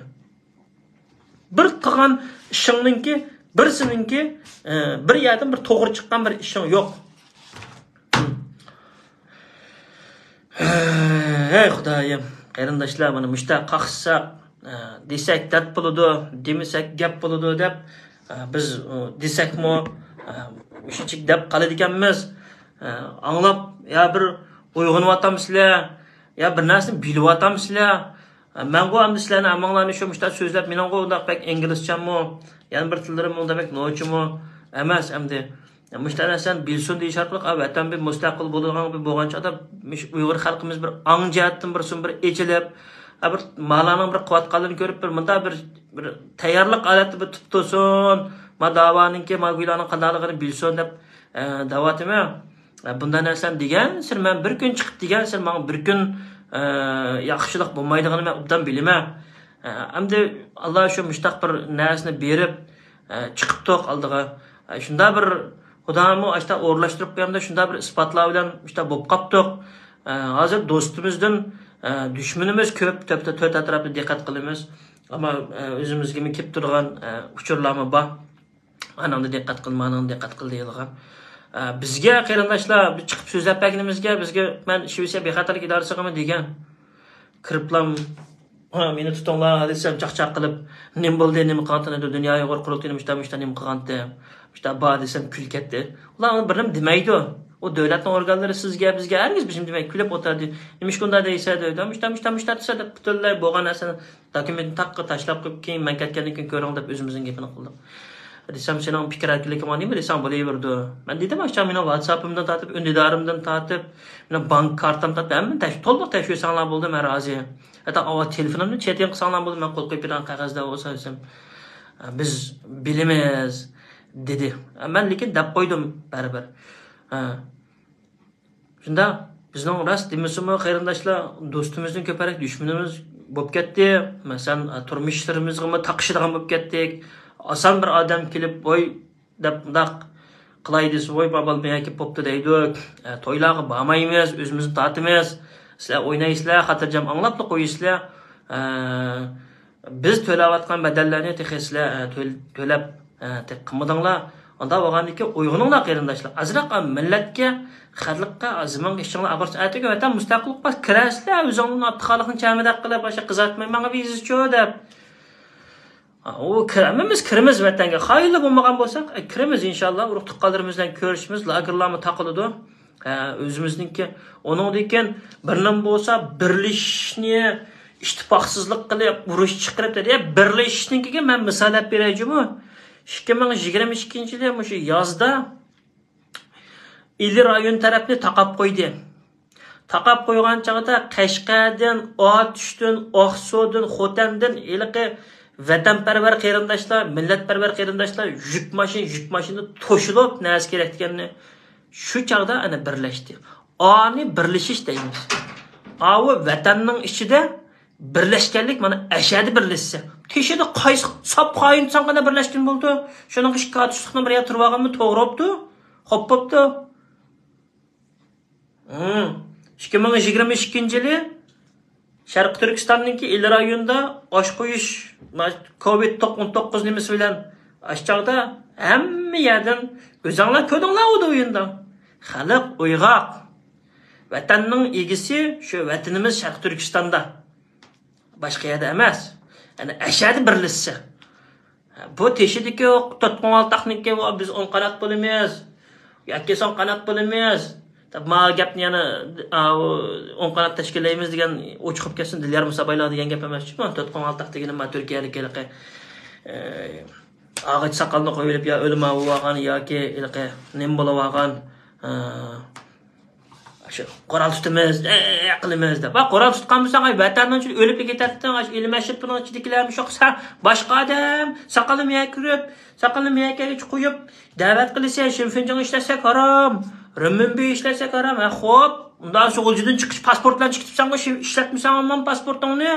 Bir qilgan ishingninki, birsininki bir yerdan bir to'g'ri chiqqan bir ishing yo'q. Ey Xudoyim, qarindoshlar, mana mushtaq qaqsa desak dard bo'ladi, demasak gap bo'ladi deb biz desakmi shunchalik deb qoladi ekanmiz. Anglab ya bir uyg'onayotamsizlar, ya bir narsani bilyaptamsizlar. Men bu hamda sizlarni amanglarni shu mushtaq so'zlab meningga undaq pek inglizchami, yana bir tillarim demak nochimi emas hamda mushtaq narsani bilsin deyish orqali vatan bir mustaqil bo'lgan chog'da Uyg'ur xalqimiz bir angjiatdan bir echilib, bir malaning bir quvvatqanligini ko'rib bir bunda bir tayyorlik holati bir tutsin, ma da'voninki ma guylarning qandaligini bilsin deb da'vatimi. Bundan narsani degan sir men bir kun chiqib degan sir men bir kun yaxshilik bo'lmaydigini men obdan bilaman. Hamda Alloh shu mushtaq bir narsani berib chiqibdiq oldiga. Shunda bir Xudomi ashta o'rlashtirib qo'yamda shunda bir isbotlar bilan ishta bo'lib qopdiq. Hozir do'stimizdan dushmanimiz ko'p, to'rt atrofda diqqat qilamiz. Ammo o'zimizga kelib turgan uchurlarmi bor. Anamda diqqat qil, meningda diqqat qil deyilgan. Bizga qarindoshlar chiqib so'zlab berganimizga bizga men Shvetsiya bexatarlik idorasiga degan kiriblam meni tutinglar desam chaqchaq qilib nima bo'ldi nima qildi dunyo Uyg'ur qurultayini mushta nima qilgandi mushta ba desam kulib ketdi. Ular bir nima demaydi. O davlatning organlari sizga bizga hargiz bir nima demay kulib o'tirdi. Nima shunda deysa dedi mushta desa deb butunlay bo'lgan narsani dokumentni taqqa tashlab qo'yib keyin men ketgandan keyin ko'ring deb o'zimizning gapini qildik. Desam sening fikr erkinliging nima desam bo'laverdi. Men dedim aşağı meni WhatsApp'imdan tatib, undidarimdan tatib, meni bank kartamdan tatib, men to'liq tashvisanlar bo'ldi, men rozi. Hatta o telefonimni chetga qilsanlar bo'ldi, men qo'l qo'yib bergan qog'ozda bo'lsa desam, biz bilamiz dedi. Men lekin deb qo'ydim baribir. Shunda bizning rost demasimi qarindoshlar, do'stimizning ko'parak dushmanimiz bo'lib ketdi. Masalan, turmushlarimizga taqishadigan bo'lib ketdik. Asan bir adam kelib voy deb daq qilay desa voy babal men kelib popdi deydi. To'ylarga bormaymiz, o'zimizni tatimiz. Sizlar o'ynaysizlar, xotirjam anglab qo'yisizlar. Biz to'layotgan badallarni texsizlar to'lab qilmadinglar. Onda bo'lgandiki uyg'oninglar qarindoshlar. Azroq millatga, xalqqa azman ishinglar abarcha aytga vatan mustaqillik bas kirasizlar, o'zingning abtixoliqni chamidaq qilib boshqa qizartmay menga vizizcho deb. O kirimiz vatanga xayli bo'lmagan bo'lsak, kirimiz inshaalloh urug' tuqqanlarimizdan ko'rishimiz, lagerlarni taqiladi. O'zimizningki oningdan bir nim bo'lsa, birlashishni ittifoqsizlik qilib, urush chiqarib dedi. Birlashishninkiga men misollar beraymi? 2022-yilda shu yozda İli rayon tarafni taqab qo'ydi. Taqab qo'ygan chog'da Qashqardan, Otishdan, Oqsudan, Xotandan eliqi vatanparvar qarindoshlar, millatparvar qarindoshlar yuk mashina to'shilib narsa kerak deganni shu chog'da ana birlashdi. Ani birlashish deymiz. Avi vatanning ichida birlashganlik mana ashadi birlashsa. Teshida qaysi sop qo'yin sanqana birlashgan bo'ldi. Shuning ikki atishliqni bir yerga turib olganmi to'g'ri bo'pti. Xo'p bo'pti. 2022-yili Sharq Turkistonninki il rayonida osh qo'yish COVID-19 nimasi bilan aşağıda hamma yerdan o'zinglar ko'rdinglar u o'yinda. Xalq uyg'oq. Vatanning egisi shu vatanimiz Sharq Turkistonda. Başka yerde emas. Yani aşağıda birleşse. Bu teşhidiki tutqunal texnika biz 10 qanat bo'lamiz. Yoki son qanat bo'lamiz. Ma gapni yana 10 qanat tashkillaymiz degan o'chiqib kelsin Dilyar Musabaylar degan gap emas. Tutqunal tex degani ma Turkiyalik ağaç sakalını koyup ya ölüm avıvagan ya ki nem bulavagan qoral tutimiz, qilimiz deb. Va qoral tutqanmısan ay vatandan üçün ölüp ketadigan ilmeşip bunun ichidagilarni shoqsa boshqa odam saqalim yakirib, saqalim yakaga qo'yib da'vat qilsa, Shinfinjong ishlasak harom, Renminbi ishlasak harom. Xo'p, undan so'g'iljidan chiqish pasportdan chiqibsan-ku, ishlatmisan ham pasportingni.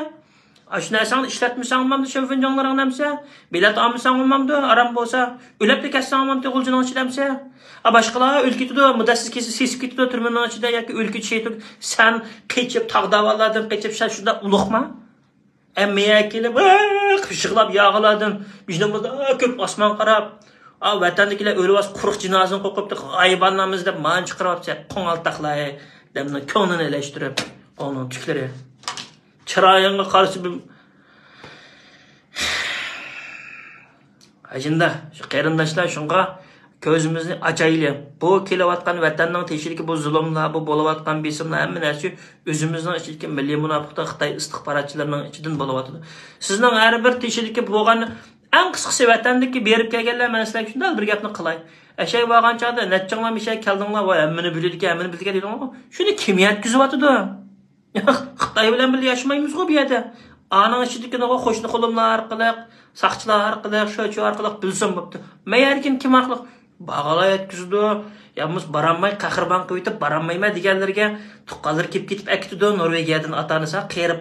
Aş narsani ishlatmisan ham Shinfinjonglaring namsa, bilet olmisan ham aram bo'lsa, o'lib ketsan ham to'g'iljining ichidamsa. Boshqalar o'lkitidi, muddatsiz sesib ketdi turmaning ichida yoki o'lkit sheytib, sen qechib tog'davallardan qechib shunda ulug'ma. Ammiya kelib, qishqilab yog'iladim. Biznimizda ko'p osmon qarab, vatandagilar o'libas quruq jinozani qo'qibdi, g'aybanamiz deb man chiqaryapti. Qo'ng'altaqlar demni ko'nglini elashtirib, qo'ng'in tuklari. Chiroyingga qarshi bir ajinda shu qarindoshlar shunga ko'zimizni ochaylik. Bu kelayotgan vatanning teshiligi, bu zulmlar, bu bo'layotgan besimlar hamma narsa o'zimizning ichidagi milliy munofiqlar, Xitoy istixborotchilarining ichidan bo'layotdi. Sizning har bir teshiligi bo'lgan eng qisqasi vatandagi berib kelganlar mana sizlarga shunday bir gapni qilay. Ashay bo'lgan chog'da natchanglar mishay keldinglar va hammani biladigan, hammani biladigan dedinglar. Shuni kim yetkizyapti? Xitoy bilan birga yaşamaymiz-ku bu yerda. Aning ichidagi qo'shni qo'limlar orqali, saqchilar orqali, sho'chi orqali bilsam bo'pti. Mayarkin kim haqli? Bag'ala yetkizdi. Yamiz baranmay qahirban qo'yib baranmayma deganlarga tuqqanlar ketib akitdi. Norvegiyadan atanisa qerib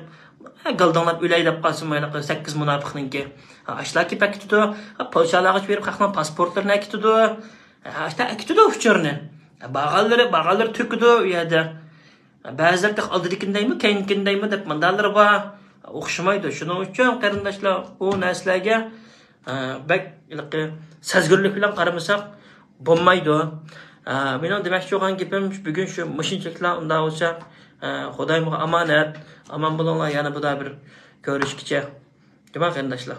galdonlab o'laylab qolsin mayli 8 munofiqninki. Ashlar kelib akitdi. Polshalarga berib qahman pasportlarini akitdi. Ashta akitdi uchurni. Bag'allar to'kdi u yerda. Ba'zilar oldidikindaymi, keyingindaymi deb mandallar bor. O'xshamaydi. Shuning uchun qarindoshlar, u narsalarga bak sezgirlik bilan qaramasak bo'lmaydi. Mening demoqchi bo'lgan gapim bugun shu mushinchaklar undan bo'lsa, Xudoyga omonat, omon bo'linglar, yana bu da bir ko'rishgacha. Nima qarindoshlar?